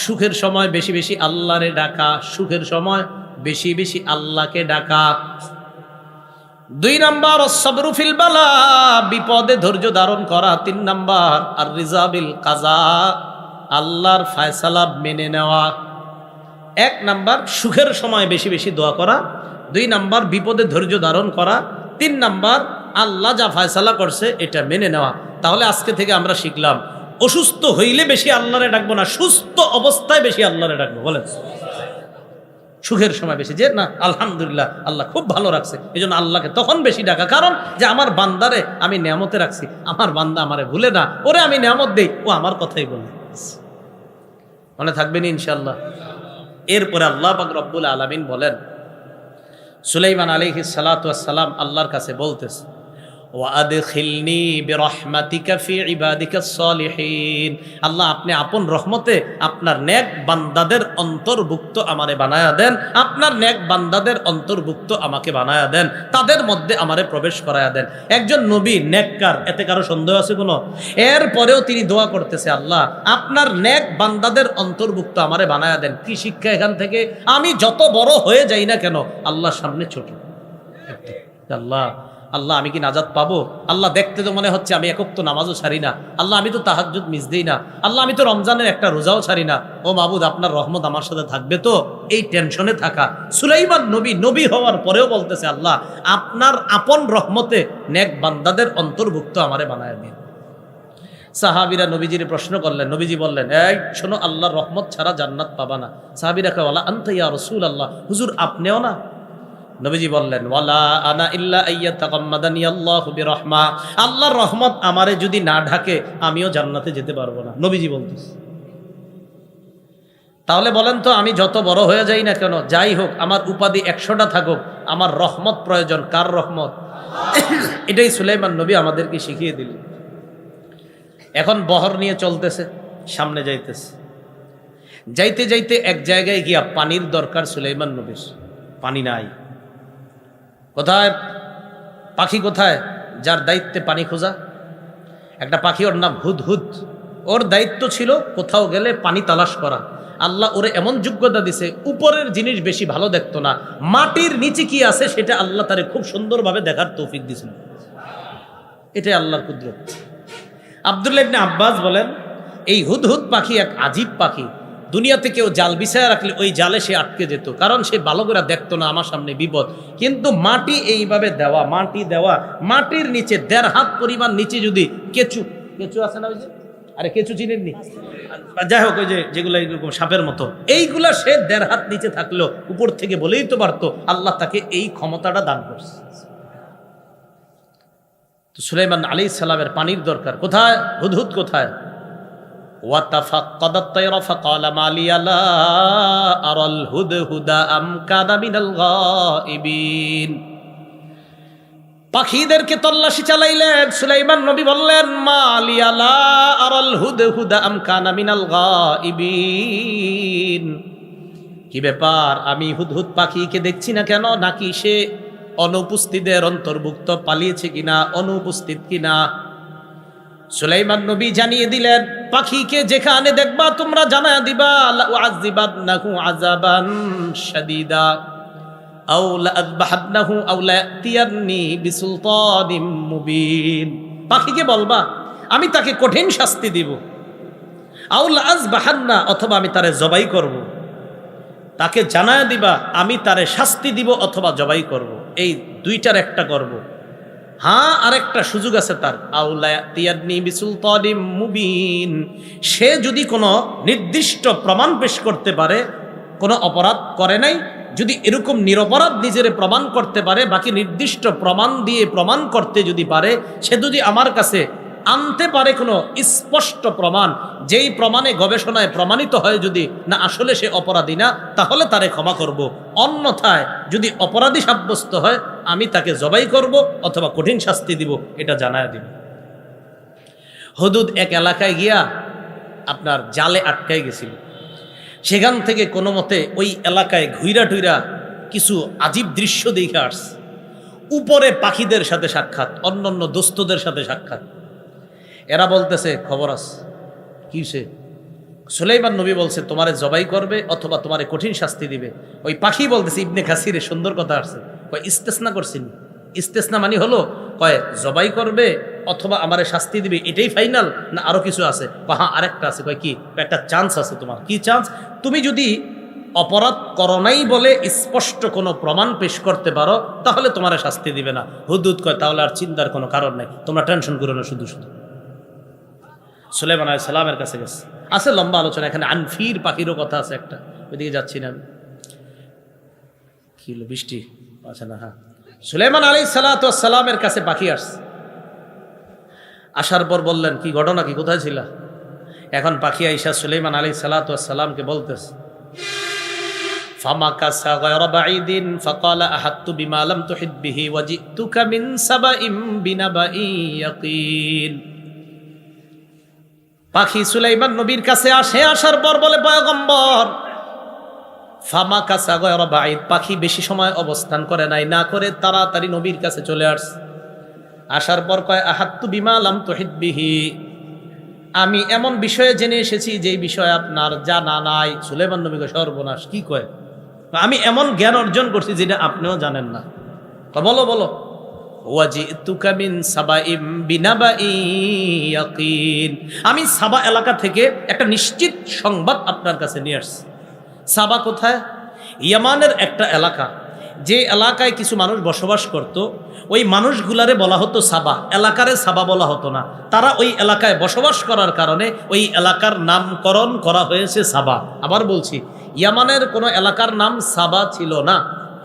সুখের সময় বেশি বেশি আল্লাহরে ডাকা, সুখের সময় বেশি বেশি আল্লাহকে ডাকা। 2 নাম্বার আস-সাবরু ফিল বালা, বিপদে ধৈর্য ধারণ করা। 3 নাম্বার আর-রিজা বিল কাজা, আল্লাহর ফয়সালা মেনে নেওয়া। 1 নাম্বার সুখের সময় বেশি বেশি দোয়া করা, 2 নাম্বার বিপদে ধৈর্য ধারণ করা, 3 নাম্বার আল্লাহ যা ফয়সালা করছে এটা মেনে নেওয়া। তাহলে আজকে থেকে আমরা শিখলাম অসুস্থ হইলে বেশি আল্লাহরে ডাকবো না, সুস্থ অবস্থায় বেশি আল্লাহরে ডাকবো। বলেন সুখের সময় বেশি, যে না আলহামদুলিল্লাহ আল্লাহ খুব ভালো রাখছে, এই জন্য আল্লাহকে তখন বেশি ডাকা, কারণ যে আমার বান্দারে আমি নিয়ামতে রাখছি, আমার বান্দা আমারে ভুলে না, ওরে আমি নিয়ামত দেই, ও আমার কথাই বলে। মনে থাকবেন ইনশাআল্লাহ। এরপরে আল্লাহ পাক রব্বুল আলামিন বলেন, সুলাইমান আলাইহিস সালাতু ওয়াস সালাম আল্লাহর কাছে বলতেছে, ওয়াদখিলনি বিরহমাতিকা ফি ইবাদিকাস সালিহিন, আল্লাহ আপনি আপন রহমতে আপনার নেক বান্দাদের অন্তর্ভুক্ত আমারে বানায়া দেন, আপনার নেক বান্দাদের অন্তর্ভুক্ত আমাকে বানায়া দেন, তাদের মধ্যে আমারে প্রবেশ করায়া দেন। একজন নবী নেককার, এতে কারো সন্দেহ আছে কোনো? এরপরেও তিনি দোয়া করতেছে, আল্লাহ আপনার নেক বান্দাদের অন্তর্ভুক্ত আমারে বানায়া দেন। কি শিক্ষা এখান থেকে? আমি যত বড় হয়ে যাই না কেন আল্লাহর সামনে ছোট। আল্লাহ আল্লাহ আমি কি নাজাত পাবো? আল্লাহ দেখতে তো মনে হচ্ছে আমি এক ওয়াক্ত নামাজও ছাড়ি না, আল্লাহ আমি তো তাহাজ্জুদ মিস দেই না, আল্লাহ আমি তো রমজানের একটা রোজাও ছাড়ি না, ও মাবুদ আপনার রহমত আমার সাথে থাকবে তো? এই টেনশনে থাকা সুলাইমান নবী, নবী হওয়ার পরেও বলতেছে, আল্লাহ আপনার আপন রহমতে নেক বান্দাদের অন্তর্ভুক্ত আমারে বানায় দিন। সাহাবীরা নবীজির প্রশ্ন করলেন, নবীজি বললেন, এই শোনো, আল্লাহর রহমত ছাড়া জান্নাত পাবা না। সাহাবীরা কয়, ওয়ালা আনতা ইয়া রাসূলুল্লাহ, হুজুর আপনিও না? নবীজি বললেন, ওয়ালা আনা ইল্লা আইয়াতাগাম্মাদানি আল্লাহু বিরহমা, আল্লাহর রহমত আমারে যদি না ঢাকে আমিও জান্নাতে যেতে পারবো না। নবীজি বলতেছে। তাহলে বলেন তো, আমি যত বড় হয়ে যাই না কেন, যাই হোক, আমার উপাধি 100টা থাকুক, আমার রহমত প্রয়োজন। কার রহমত? এটাই সুলাইমান নবী আমাদেরকে শিখিয়ে দিলেন। এখন বহর নিয়ে চলতেছে, সামনে যাইতেছে, যাইতে যাইতে এক জায়গায় গিয়া পানির দরকার সুলাইমান নবীর। পানি নাই। কোথায়? পাখি কোথায়? যার দায়িত্বে পানি খোঁজা, একটা পাখি, ওর নাম হুদহুদ। ওর দায়িত্ব ছিল কোথাও গেলে পানি তালাশ করা। আল্লাহ ওরে এমন যোগ্যতা দিছে, উপরের জিনিস বেশি ভালো দেখতো না, মাটির নিচে কি আছে সেটা আল্লাহ তারে খুব সুন্দরভাবে দেখার তৌফিক দিয়েছিল। এটাই আল্লাহর কুদরত। আব্দুল্লাহ ইবনে আব্বাস বলেন, এই হুদহুদ পাখি এক আজীব পাখি। দুনিয়াতে কেউ জাল বিছায়া রাখলে ওই জালে সে আটকে যেত, কারণ সে ভালো করে দেখতো না আমার সামনে বিপদ। কিন্তু মাটি এইভাবে দেওয়া, মাটি দেওয়া, মাটির নিচে 1.5 হাত পরিমাণ নিচে যদি কেঁচু, কেঁচু আছে না ওই যে, আরে কেঁচু চিনেননি, যাই হোক, ওই যে যেগুলো এরকম সাপের মতো, এইগুলা সে 1.5 হাত নিচে থাকলো উপর থেকে বলেই তো পারতো। আল্লাহ তাকে এই ক্ষমতাটা দান করছে। তো সুলাইমান আলাইহিস সালামের পানির দরকার। কোথায়? হুদহুদ কোথায়? وَتَفَقَّدَ الطَّيْرَ فَقَالَ مَا لِيَ لَا أَرَى الْهُدْهُدَ أَمْ كَانَ مِنَ الْغَائِبِينَ। পাখিদেরকে তল্লাশি চালাইলেন। সুলাইমান নবী বললেন, মা লিয়া লা আরাল হুদহুদা আম কানা মিনাল গায়িবিন, কি ব্যাপার, আমি হুদহুদ পাখিকে দেখছি না কেন? নাকি সে অনুপস্থিতদের অন্তর্ভুক্ত, পালিয়েছে কিনা, অনুপস্থিত কিনা? সুলাইমান নবী জানিয়ে দিলেন, পাখিকে যেখানে দেখবা তোমরা জানায়া দিবা, লা উআযিবান্নাহু আযাবান শাদীদা আও লা আযবাহান্নাহু আও লা ইয়াতিয়ান্নি বিসুলতানিম মুবিন। পাখিকে বলবা আমি তাকে কঠিন শাস্তি দিব, আও লা আযবাহান্না, অথবা আমি তারে জবাই করব। তাকে জানায়া দিবা আমি তারে শাস্তি দিব অথবা জবাই করব, এই দুইটার একটা করব। হ্যাঁ, আরেকটা সুযোগ আছে তার, আউলা ইয়াতিয়ান্নি বিসুলতানিম মুবিন, সে যদি কোনো নির্দিষ্ট প্রমাণ পেশ করতে পারে, কোনো অপরাধ করে নাই, যদি এরকম নিরপরাধ নিজেরে প্রমাণ করতে পারে, বাকি নির্দিষ্ট প্রমাণ দিয়ে প্রমাণ করতে যদি পারে, সে যদি আমার কাছে আনতে পারে কোনো স্পষ্ট প্রমাণ, যেই প্রমাণে গবেষণায় প্রমাণিত হয় যদি না আসলে সে অপরাধী না, তাহলে তারে ক্ষমা করব। অন্যথায় যদি অপরাধী সাব্যস্ত হয় আমি তাকে জবাই করব অথবা কঠিন শাস্তি দিব, এটা জানায় দিব। হুদহুদ এক এলাকায় গিয়া আপনার জালে আটকায় গেছিল। সেখান থেকে কোনো মতে ওই এলাকায় ঘুইরা টুইরা কিছু আজীব দৃশ্য দেখে আসছে। উপরে পাখিদের সাথে সাক্ষাৎ, অন্যান্য দোস্তদের সাথে সাক্ষাৎ। এরা বলতেছে, খবর আছে কি? সে সুলাইমান নবী বলছে তোমারে জবাই করবে অথবা তোমারে কঠিন শাস্তি দিবে। ওই পাখি বলতেছে, ইবনে কাসিরে সুন্দর কথা আসছে, কয় ইস্তেসনা করছেন। ইস্তেসনা মানে হলো, কয় জবাই করবে অথবা আমারে শাস্তি দিবে, এটাই ফাইনাল না আরো কিছু আছে? হ্যাঁ, আরেকটা আছে। কয় কি? একটা চান্স আছে তোমার। কি চান্স? তুমি যদি অপরাধ করো নাই বলে স্পষ্ট কোনো প্রমাণ পেশ করতে পারো তাহলে তোমারে শাস্তি দিবে না। হুদহুদ কয় তাহলে আর চিন্তার কোনো কারণ নাই, তোমরা টেনশন করো না। শুধু শুধু সুলাইমান আলাইহিস সালামের কাছে গেছে। আছে লম্বা আলোচনা, এখানে আনফির পাখিরও কথা আছে একটা, ওইদিকে যাচ্ছি না আমি। কি হলো, বৃষ্টি আছে না? হ্যাঁ, সুলাইমান আলাইহিস সালাতু ওয়াস সালামের কাছে পাখি আসছে। আসার পর বললেন, কি ঘটনা, কি কোথায় ছিলা? এখন পাখি আইসা সুলাইমান আলাইহিস সালাতু ওয়াস সালামকে বলতেছে, ফামাকাসা গায়রা বাঈদিন ফাকালা আহাত্তু বিমা লাম তুহিত বিহি ওয়া জিতুকা মিন সাবাইম বিনাবাইন ইয়াকিন। পাখি সুলাইমান নবীর কাছে আসে, আসার পর বলে, পয়গম্বর, ফামাকাসা গায়রা বাঈদ, পাখি বেশি সময় অবস্থান করে নাই, না করে তাড়াতাড়ি নবীর কাছে চলে আসছে। আসার পর কয়, আহাত্তু বিমা লাম তুহিত বিহি, আমি এমন বিষয়ে জেনে এসেছি যেই বিষয় আপনার জানা নাই। সুলাইমান নবী কয়, সর্বনাশ, কি কয়? আমি এমন জ্ঞান অর্জন করছি যেটা আপনিও জানেন না। বলো বলো। ওয়াজিতুকা মিন সাবাইম বিনাবাইন ইয়াকিন, আমি সাবা এলাকা থেকে একটা নিশ্চিত সংবাদ আপনার কাছে নিয়ে আসছি। সাবা কোথায়? ইয়ামানের একটা এলাকা, যে এলাকায় কিছু মানুষ বসবাস করত, ওই মানুষগুলারে বলা হতো সাবা, এলাকারে সাবা বলা হতো না। তারা ওই এলাকায় বসবাস করার কারণে ওই এলাকার নামকরণ করা হয়েছে সাবা। আবার বলছি, ইয়ামানের কোনো এলাকার নাম সাবা ছিল না।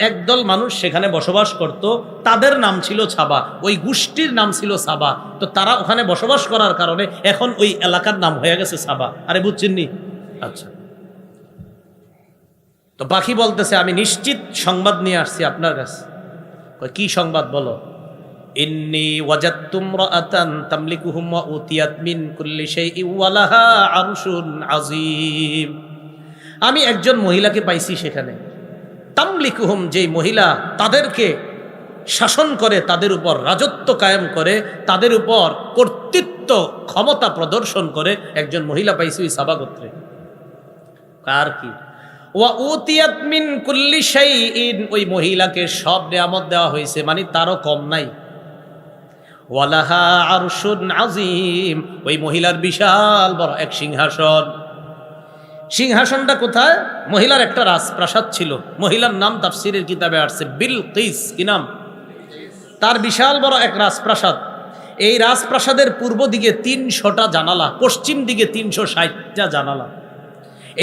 একদল মানুষ সেখানে বসবাস করত, তাদের নাম ছিল সাবা, ওই গোষ্ঠীর নাম ছিল সাবা। তো তারা ওখানে বসবাস করার কারণে এখন ওই এলাকার নাম হয়ে গেছে সাবা। আরে বুঝছেন নি? আচ্ছা। তো পাখি বলতেছে, আমি নিশ্চিত সংবাদ নিয়ে আসছি আপনার কাছে। কি সংবাদ বলো? ইন্নী ওয়াজাদতু ইমরাআতান তামলিকুহুম ওয়া উতিয়াত মিন কুল্লি শাইইন ওয়া লাহা আরশুন আযীম। আমি একজন মহিলাকে পাইছি সেখানে, তামলিকুহুম, যেই মহিলা তাদেরকে শাসন করে, তাদের উপর রাজত্ব কায়েম করে, তাদের উপর কর্তৃত্ব ক্ষমতা প্রদর্শন করে, একজন মহিলা পাইছি ওই সাবা গোত্রে। কার কি? ওয়া উতিয়াত মিন কুল্লি শাইইন, ওই মহিলাকে সব নিয়ামত দেওয়া হয়েছে, মানে তারও কম নাই। ওয়ালাহা আরশুন আযীম, ওই মহিলার বিশাল বড় এক সিংহাসন। সিংহাসনটা কোথায়? মহিলার একটা রাজপ্রাসাদ ছিল। মহিলার নাম তাফসীরের কিতাবে আসছে বিলকিস। কি নাম? তার বিশাল বড় এক রাজপ্রাসাদ। এই রাজপ্রাসাদের পূর্ব দিকে 300টা জানালা, পশ্চিম দিকে 360টা জানালা।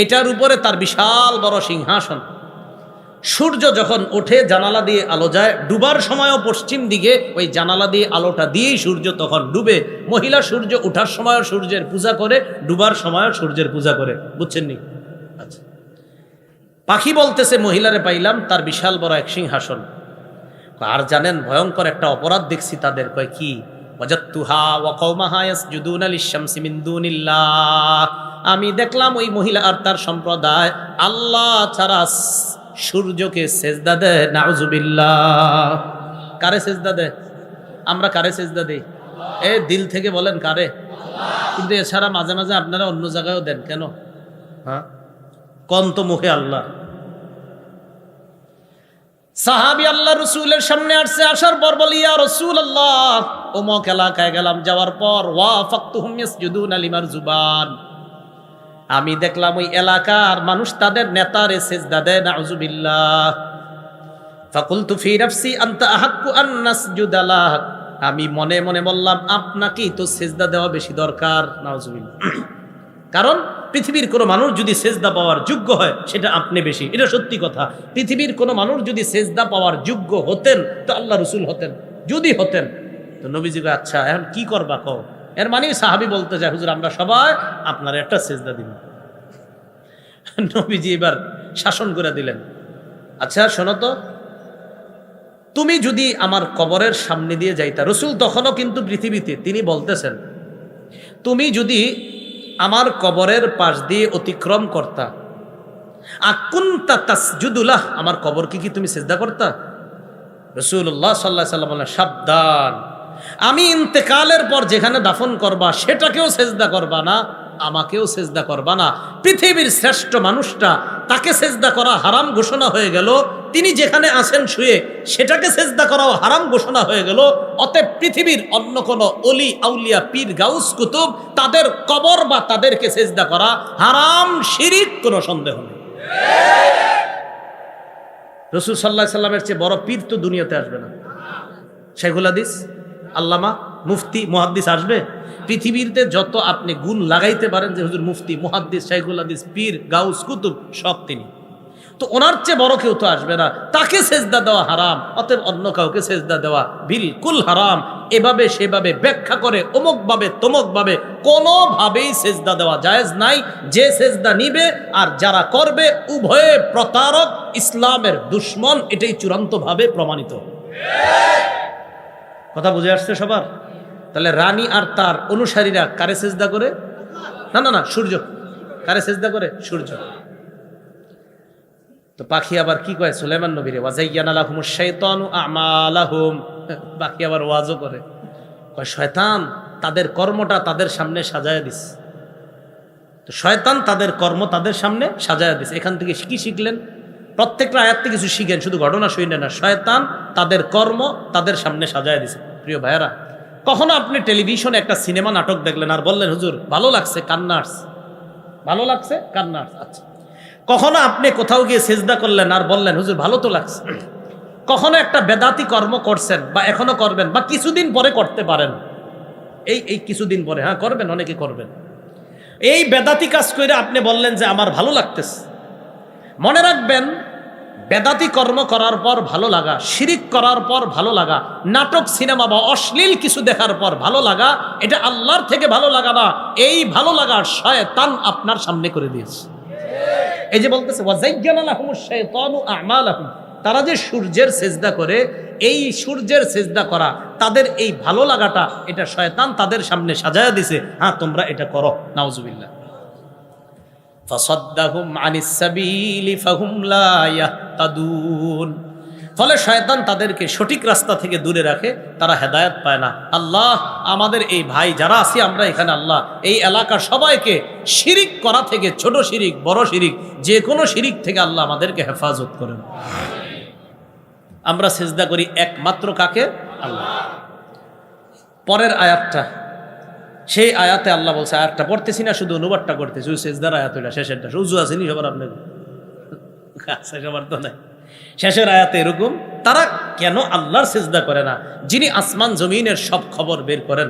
এটার উপরে তার বিশাল বড় সিংহাসন। সূর্য যখন ওঠে জানালা দিয়ে আলো যায়, ডুবার সময়ও পশ্চিম দিকে ওই জানালা দিয়ে আলোটা দিয়েই সূর্য তখন ডুবে। মহিলা সূর্য ওঠার সময়ও সূর্যের পূজা করে, ডুবার সময়ও সূর্যের পূজা করে। বুঝছেন নি? আচ্ছা। পাখি বলতেছে, মহিলারে পাইলাম, তার বিশাল বড় এক সিংহাসন। আর জানেন, ভয়ঙ্কর একটা অপরাধ দেখছি তাদের। কয় কি? ওয়াজাদতুহা ওয়া কওমাহা ইয়াসজুদুনা লিশ-শামসি মিন দুনিল্লাহ, আমি দেখলাম ওই মহিলা আর তার সম্প্রদায় আল্লাহ ছাড়া সূর্যকে সেজদা দেয়। নাউজুবিল্লাহ। কারে সেজদা দেয়? আমরা কারে সেজদা দেই? দিল থেকে বলেন কারে? কিন্তু এছাড়া মাঝে মাঝে আপনারা অন্য জায়গায়ও দেন কেন? হ্যাঁ, কোন তো মুখে আল্লাহ। সাহাবী আল্লাহ রসুলের সামনে আসছে, আসার পর বলি, ইয়া রাসূলুল্লাহ, অমুক এলাকায় গেলাম, যাওয়ার পর ওয়াফাকতুহুম ইয়াসজুদুনা লিমারজুবান, আমি দেখলাম ওই এলাকার মানুষ তাদের নেতারে সেজদা দেয়। নাউজুবিল্লাহ। ফাকুলতু ফি নাফসি আনতা আহাক্কু আন নাসজুদা লাক, আমি মনে মনে বললাম, আপনাকেই তো সেজদা দেওয়া বেশি দরকার। নাউজুবিল্লাহ। কারণ পৃথিবীর কোনো মানুষ যদি সেজদা পাওয়ার যোগ্য হয়, সেটা আপনি বেশি। এটা সত্যি কথা। পৃথিবীর কোনো মানুষ যদি সেজদা পাওয়ার যোগ্য হতেন তো আল্লাহ রসুল হতেন। যদি হতেন তো নবীজিকে, আচ্ছা এখন কি করবা কও? এর মানে সাহাবী বলতে যায়, হুজুর আমরা সবাই আপনার একটা সেজদা দিব। নবীজি এবার শাসন করে দিলেন, আচ্ছা শোনো তো, তুমি যদি আমার কবরের সামনে দিয়ে যাইতা, রসুল তখনও কিন্তু পৃথিবীতে, তিনি বলতেছেন, তুমি যদি আমার কবরের পাশ দিয়ে অতিক্রম করতা, আকুনতা তাসজুদুলাহ, আমার কবর কি তুমি সেজদা করতা? রাসূলুল্লাহ সাল্লাল্লাহু আলাইহি ওয়াসাল্লাম বলেন, সাবধান, আমি ইন্তেকালের পর যেখানে দাফন করবা সেটাকেও সেজদা করবা না, আমাকেও সেজদা করবা না। পৃথিবীর শ্রেষ্ঠ মানুষটা, তাকে সেজদা করা হারাম ঘোষণা হয়ে গেল। তিনি যেখানে আছেন শুয়ে, সেটাকে সেজদা করাও হারাম ঘোষণা হয়ে গেল। অতএব পৃথিবীর অন্য কোনো অলি আউলিয়া পীর গাউস কুতুব, তাদের কবর বা তাদেরকে সেজদা করা হারাম, শিরিক, কোনো সন্দেহ নেই। রাসূল সাল্লাল্লাহু আলাইহি সাল্লামের চেয়ে বড় পীর তো দুনিয়াতে আসবে না। শাইখুল হাদিস, আল্লামা, মুফতি, মুহাদ্দিস আসবে? পৃথিবীতে যত আপনি গুণ লাগাইতে পারেন যে হুজুর মুফতি, মুহাদ্দিস, শাইখুল হাদিস, পীর, গাউস, কুতুব, সব তিনি। তো ওনার চেয়ে বড় কেউ তো আসবে না, তাকে সেজদা দেওয়া হারাম, অতএব অন্য কাউকে সেজদা দেওয়া বিলকুল হারাম। এভাবে সেভাবে ব্যাখ্যা করে অমুক ভাবে তমুক ভাবে কোনোভাবেই সেজদা দেওয়া জায়েজ নাই। যে সেজদা নিবে আর যারা করবে উভয়ে প্রতারক, ইসলামের দুশ্মন, এটাই চূড়ান্তভাবে প্রমাণিত। কথা বুঝে আসছে সবার? তাহলে রানী আর তার অনুসারীরা কারে সেজদা করে? না না না, সূর্য। কারে সেজদা করে? সূর্য। তো পাখি আবার কি কয় সুলাইমান নবীরে, ওয়াজাইয়ানা লাহুমুশ শাইতানু আমালাহুম। পাখি আবার ওয়াজও করে, কয় শয়তান তাদের কর্মটা তাদের সামনে সাজায় দিস। তো শয়তান তাদের কর্ম তাদের সামনে সাজায় দিস। এখান থেকে কি শিখলেন? প্রত্যেকটা আয়াত থেকে কিছু শিখেন, শুধু ঘটনা শুনে না। শয়তান তাদের কর্ম তাদের সামনে সাজায় দিছে। প্রিয় ভাইয়েরা, কখনো আপনি টেলিভিশনে একটা সিনেমা নাটক দেখলেন আর বললেন হুজুর ভালো লাগছে, কান্না আসছে, ভালো লাগছে, কান্না আসছে। আচ্ছা, কখনো আপনি কোথাও গিয়ে সেজদা করলেন আর বললেন হুজুর ভালো তো লাগছে। কখনো একটা বেদাতি কর্ম করছেন বা এখনো করবেন বা কিছুদিন পরে করতে পারেন, এই কিছুদিন পরে, হ্যাঁ করবেন, অনেকে করবেন। এই বেদাতি কাজ করে আপনি বললেন যে আমার ভালো লাগতেছে। মনে রাখবেন, বেদাতি কর্ম করার পর ভালো লাগা, শিরিক করার পর ভালো লাগা, নাটক সিনেমা বা অশ্লীল কিছু দেখার পর ভালো লাগা, এটা আল্লাহর থেকে ভালো লাগা না। এই ভালো লাগা শয়তান আপনার সামনে করে দিয়েছে। এই যে বলতেছে ওয়াজাইয়ানা লাহুমুশ শাইতানু আমালাহুম, তারা যে সূর্যের সেজদা করে, এই সূর্যের সেজদা করা, তাদের এই ভালো লাগাটা, এটা শয়তান তাদের সামনে সাজায়া দিছে। হ্যাঁ তোমরা এটা করো। নাউজুবিল্লাহ। ফাসাদ্দাহুম আনিস সাবিলি ফাহুম লা ইয়াহতাদুন। ফলে শয়তান তাদেরকে সঠিক রাস্তা থেকে দূরে রাখে, তারা হেদায়েত পায় না। আল্লাহ আমাদের এই ভাই যারা আছি আমরা এখানে, আল্লাহ এই এলাকার সবাইকে শিরিক করা থেকে, ছোট শিরিক বড় শিরিক যে কোনো শিরিক থেকে আল্লাহ আমাদেরকে হেফাজত করেন। আমরা সিজদা করি একমাত্র কাকে? আল্লাহ। পরের আয়াতটা, সেই আয়াতে আল্লাহ বলছে, আয়াতটা পড়তেছি না, শুধু অনুবাদটা করতেছি। ওই সেজদার আয়াত ওইটা, শেষেরটা। উজু আসেনি সবার? আপনার আছে? সবার তো নাই। শেষের আয়াতে এরকম, তারা কেন আল্লাহর সিজদা করে না, যিনি আসমান জমিনের সব খবর বের করেন,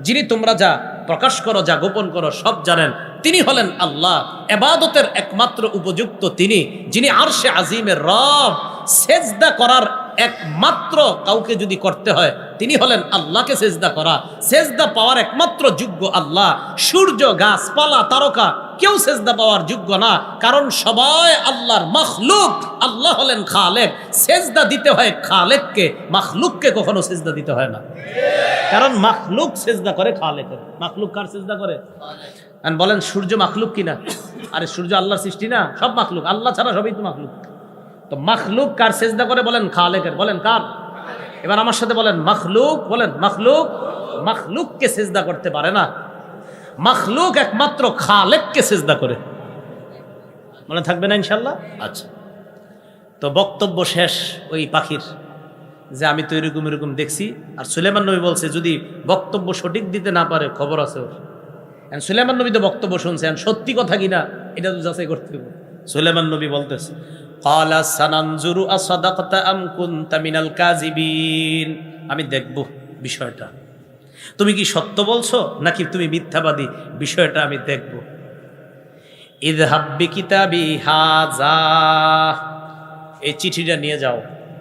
যিনি তোমরা যা প্রকাশ করো যা গোপন করো সব জানেন, তিনি হলেন আল্লাহ। ইবাদতের একমাত্র উপযুক্ত তিনি, যিনি আরশে আজিমের রব। সেজদা করার একমাত্র কাউকে যদি করতে হয় তিনি হলেন আল্লাহকে সেজদা করা। সেজদা পাওয়ার একমাত্র যোগ্য আল্লাহ। সূর্য, গাছপালা, তারকা কেউ সেজদা পাওয়ার যোগ্য না, কারণ সবাই আল্লাহর মাখলুক। আল্লাহ হলেন খালেক। সেজদা দিতে হয় খালেককে, মাখলুককে কখনো সেজদা দিতে হয় না। কারণ মাখলুক সেজদা করে খালেকের। মাখলুক কার সেজদা করে? বলেন সূর্য মাখলুক কিনা? আরে সূর্য আল্লাহর সৃষ্টি না, সব মাখলুক। আল্লাহ ছাড়া সবই তো মাখলুক। তো মাখলুক কার সেজদা করে? বলেন খালেকের। বলেন কার? এবার আমার সাথে বলেন মাখলুক। বলেন মাখলুক। মাখলুককে সেজদা করতে পারে না, মাখলুক একমাত্র খালেককে সেজদা করে। মনে থাকবে না ইনশাল্লাহ? আচ্ছা, তো বক্তব্য শেষ ওই পাখির, যে আমি তো এরকম এরকম দেখছি। আর সুলাইমান নবী বলছে যদি বক্তব্য সঠিক দিতে না পারে খবর আছে ওর। সুলাইমান নবী তো বক্তব্য শুনছেন, সত্যি কথা কিনা এটা তো যাচাই করতে হবে। সুলাইমান নবী বলতেছে, ক্বালা সানানজুরু আসাদাকতা আম কুনতা মিনাল কাযিবিন। আমি দেখব বিষয়টা, তুমি কি সত্য বলছো নাকি তুমি মিথ্যাবাদী, বিষয়টা আমি দেখব। ইযহাব বিকিতাবি হাযা, এই চিঠিটা নিয়ে যাও।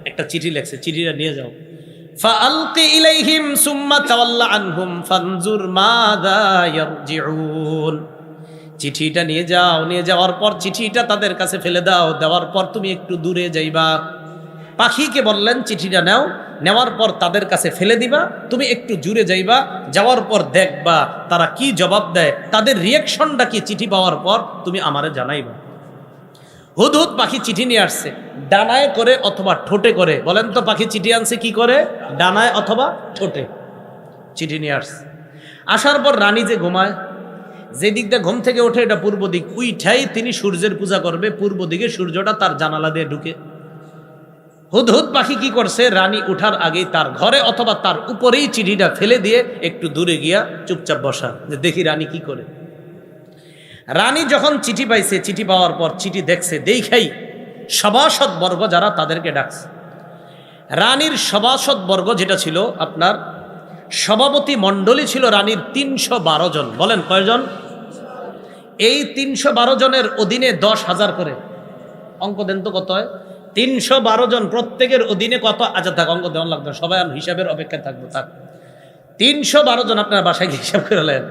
একটা চিঠি লেখছে, চিঠিটা নিয়ে যাও। ফাআলকি ইলাইহিম সুম্মা তাওয়াল্লা আনহুম ফানজুর মাযা ইয়ারজিউন। চিঠিটা নিয়ে যাও, নিয়ে যাওয়ার পর চিঠিটা তাদের কাছে ফেলে দাও, দেওয়ার পর তুমি একটু দূরে যাইবা। পাখিকে বললেন চিঠিটা নাও, নেওয়ার পর তাদের কাছে ফেলে দিবা, তুমি একটু দূরে যাইবা, যাওয়ার পর দেখবা তারা কি জবাব দেয়, তাদের রিয়াকশনটা কি চিঠি পাওয়ার পর তুমি আমারে জানাইবা। হুদহুদ পাখি চিঠি নিয়ে আসছে, ডানায় করে অথবা ঠোঁটে করে। বলেন তো পাখি চিঠি আনছে কি করে? ডানায় অথবা ঠোঁটে চিঠি নিয়ে আসছে। আসার পর রানী যে ঘুমায়, যে দিক দিয়ে ঘুম থেকে ওঠে এটা পূর্ব দিক, উইঠাই তিনি সূর্যের পূজা করবে। পূর্ব দিকে সূর্যটা তার জানালা দিয়ে ঢুকে। হুদহুদ পাখি কি করছে? রানী উঠার আগেই তার ঘরে অথবা তার উপরেই চিঠিটা ফেলে দিয়ে একটু দূরে গিয়া চুপচাপ বসা, যে দেখি রানী কি করে। রানী যখন চিঠি পাইছে, চিঠি পাওয়ার পর চিঠি দেখছে, দেখাই সভাসদ বর্গ যারা তাদেরকে ডাকছে। রানীর সভাসদ বর্গ যেটা ছিল, আপনার সভাপতি মণ্ডলী ছিল রানীর ৩১২ জন। বলেন কয়জন? এই ৩১২ জনের অধীনে ১০,০০০ করে অঙ্ক দেন তো কত হয়? 312 জন, প্রত্যেকের অধীনে কত? আচ্ছা থাক, অঙ্ক দেওয়ান লাগবে না, সবাই হিসাবের অপেক্ষায় থাকবো। থাক, 312 জন আপনার বাসায় গিয়ে হিসাব করে নেন।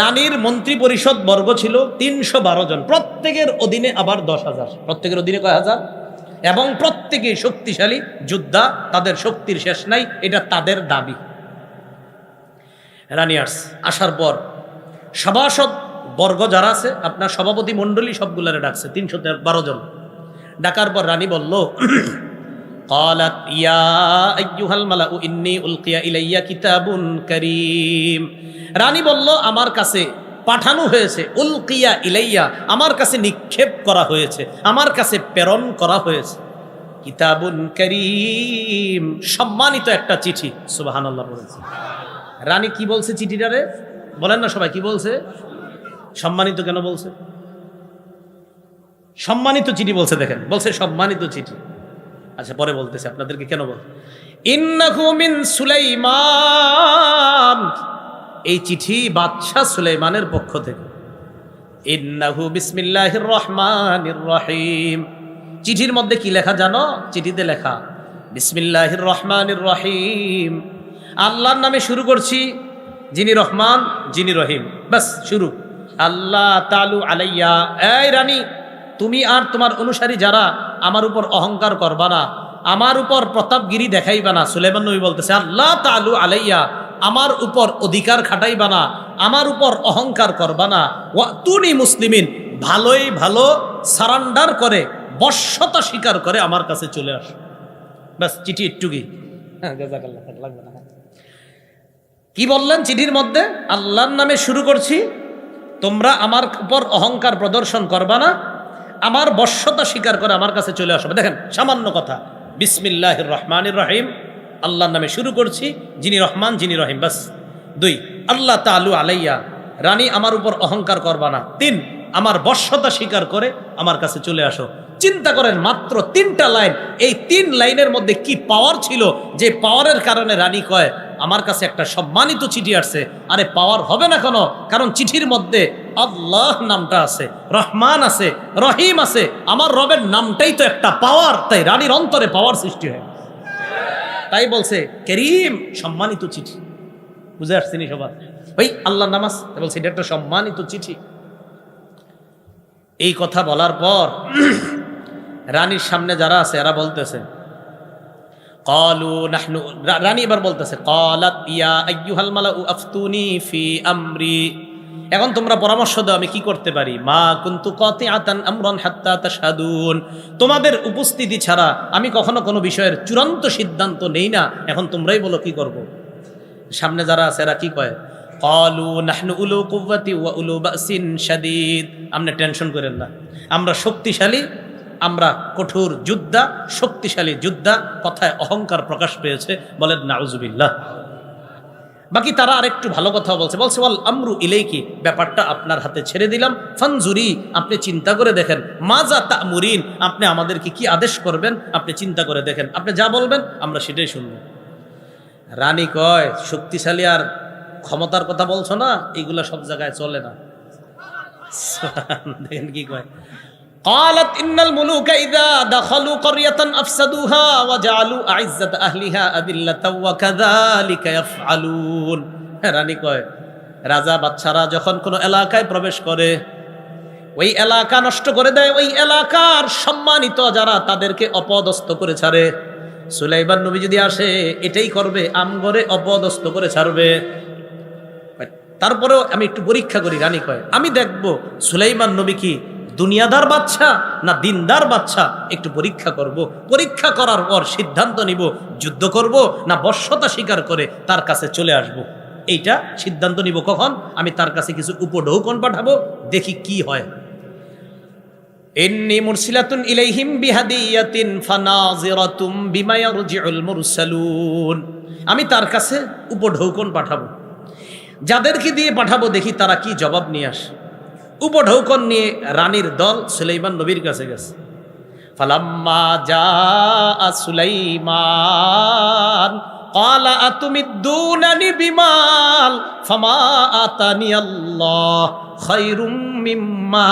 রানীর মন্ত্রী পরিষদ বর্গ ছিল 312 জন, প্রত্যেকের অধীনে আবার 10,000, প্রত্যেকের অধীনে কয় হাজার, এবং প্রত্যেকেই শক্তিশালী যোদ্ধা, তাদের শক্তির শেষ নাই, এটা তাদের দাবি। রানী আসার পর সভাসদ বর্গ যারা আছে, আপনার সভাপতি মণ্ডলী সবগুলারে ডাকছে, 312 জন। ডাকার পর রানী বলল, قالت يا أيها الملأ إني ألقي إلي كتاب كريم। রানী বলল, আমার কাছে পাঠানো হয়েছে, উলকিয়া ইলাইয়া, আমার কাছে নিক্ষেপ করা হয়েছে, আমার কাছে প্রেরণ করা হয়েছে, কিতাবুন কারীম, সম্মানিত একটা চিঠি। সুবহানাল্লাহ বলেছে। রানী কি বলছে চিঠিটারে? বলেন না সবাই, কি বলছে? সম্মানিত কেন বলছে? সম্মানিত চিঠি বলছে, দেখেন, বলছে সম্মানিত চিঠি। আচ্ছা পরে বলতেছে আপনাদেরকে কেন বল। ইন্নাহু মিন সুলাইমান, এই চিঠি বাদশাহ সুলাইমানের পক্ষ থেকে। ইন্নাহু বিসমিল্লাহির রহমানির রহিম। চিঠির মধ্যে কি লেখা জানো? চিঠিতে লেখা বিসমিল্লাহির রহমানির রহিম, আল্লাহর নামে শুরু করছি, যিনি রহমান যিনি রহিম। বাস শুরু। আল্লাহ তালু আলাইয়া, এই রানী, তুমি আর তোমার অনুসারী যারা আমার উপর অহংকার করবা না, আমার উপর প্রতাপগিরি দেখাইবা না। সুলাইমান নবী বলতেছে, আল্লাহ তালু আলাইয়া, আমার উপর অধিকার খাটাইবা না, আমার উপর অহংকার করবা না। ওয়াতুনি মুসলিমিন, ভালোই ভালো সারান্ডার করে, বশ্যতা স্বীকার করে আমার কাছে চলে আস। ব্যাস, চিঠি একটুকি। লাগবে না। কি বললেন চিঠির মধ্যে? আল্লাহর নামে শুরু করছি, তোমরা আমার উপর অহংকার প্রদর্শন করবা না, আমার বশ্যতা স্বীকার করে আমার কাছে চলে আসবে। দেখেন, সামান্য কথা, বিসমিল্লাহির রহমানির রহিম, আল্লাহর নামে শুরু করছি, যিনি রহমান যিনি রহিম। বাস। 2, আল্লাহ তালু আলাইয়া, রানী আমার উপর অহংকার করবা না। 3, আমার বশ্যতা স্বীকার করে আমার কাছে চলে আসো। চিন্তা করেন, মাত্র 3টা লাইন, এই 3 লাইনের মধ্যে কি পাওয়ার ছিল, যে পাওয়ারের কারণে রানী কয় আমার কাছে একটা সম্মানিত চিঠি আসছে। আরে পাওয়ার হবে না কেন? কারণ চিঠির মধ্যে আল্লাহ নামটা আছে, রহমান আছে, রহিম আছে, আমার রবের নামটাই তো একটা পাওয়ার। তাই রানীর অন্তরে পাওয়ার সৃষ্টি হয়, তাই বলছে করিম, সম্মানিত চিঠি। বুঝে আসছেনি সবার? ওই আল্লাহর নাম আছে, বলছে এটা একটা সম্মানিত চিঠি। এই কথা বলার পর রানীর সামনে যারা আছে এরা বলতেছে, রানী এবার বলতেছে, ক্বালাত ইয়া আইয়ুহাল মালাউ আফতুনি ফি আমরি, এখন তোমরা পরামর্শ দাও আমি কি করতে পারি। মা কুনতু কাতিআতান আমরান হাত্তা তাশহাদুন, তোমাদের উপস্থিতি ছাড়া আমি কখনো কোনো বিষয়ের চূড়ান্ত সিদ্ধান্ত নেই না, এখন তোমরাই বলো কি করব। সামনে যারা আছে এরা কি কয়? ক্বালু নাহনু উলু কুওয়াতি ওয়া উলু বাসিন শাদীদ, আপনি টেনশন করেন না, আমরা শক্তিশালী, আমরা কঠোর যোদ্ধা, শক্তিশালী যোদ্ধা। কথায় অহংকার প্রকাশ পেয়েছে, বলেন নাউজুবিল্লাহ। বাকি তারা আরেকটু ভালো কথা বলছে, ওয়াল আমরু ইলাইকি, ব্যাপারটা আপনার হাতে ছেড়ে দিলাম। ফানজুরি, আপনি চিন্তা করে দেখেন। মাজা তা'মুরিন, আপনি আমাদেরকে কি আদেশ করবেন, আপনি চিন্তা করে দেখেন, আপনি যা বলবেন আমরা সেটাই শুনব। রানী কয়, শক্তিশালী আর ক্ষমতার কথা বলছো না, এগুলা সব জায়গায় চলে না। দেখেন কি কয়, قالت إن الملوك إذا دخلوا قرية أفسدوها وجعلوا أعزة أهلها أذلة وكذلك يفعلون। রানী কয়, রাজা বাদশারা যখন কোনো এলাকায় প্রবেশ করে, ওই এলাকা নষ্ট করে দেয়, ওই এলাকার সম্মানিত যারা তাদেরকে অপদস্থ করে ছাড়ে। সুলাইমান নবী যদি আসে এটাই করবে, আমগরে অপদস্থ করে ছাড়বে। তারপরেও আমি একটু পরীক্ষা করি। রানী কয়, আমি দেখব সুলাইমান নবী কি দুনিয়াদার বাচ্চা না দিনদার বাচ্চা, একটু পরীক্ষা করব। পরীক্ষা করার পর সিদ্ধান্ত নিব, যুদ্ধ করব না বশ্যতা স্বীকার করে তার কাছে চলে আসব। এইটা সিদ্ধান্ত নিব কখন? আমি তার কাছে কিছু উপঢৌকন পাঠাবো, দেখি কি হয়। ইন্নী মুরসিলাতুন ইলাইহিম বিহাদিয়াতিন ফানাযিরাতুম বিমা ইয়ারজিউল মুরসালুন, আমি তার কাছে উপঢৌকন পাঠাবো, যাদেরকে দিয়ে পাঠাবো দেখি তারা কি জবাব নিয়ে আসে। উপঢৌকন নিয়ে রানীর দল সুলাইমান নবীর কাছে গেছে। ফালাম্মা জাআ সুলাইমান ক্বালা আতুমিদ্দুনানি বিমাল ফামা আতানি আল্লাহ খায়রুম মিম্মা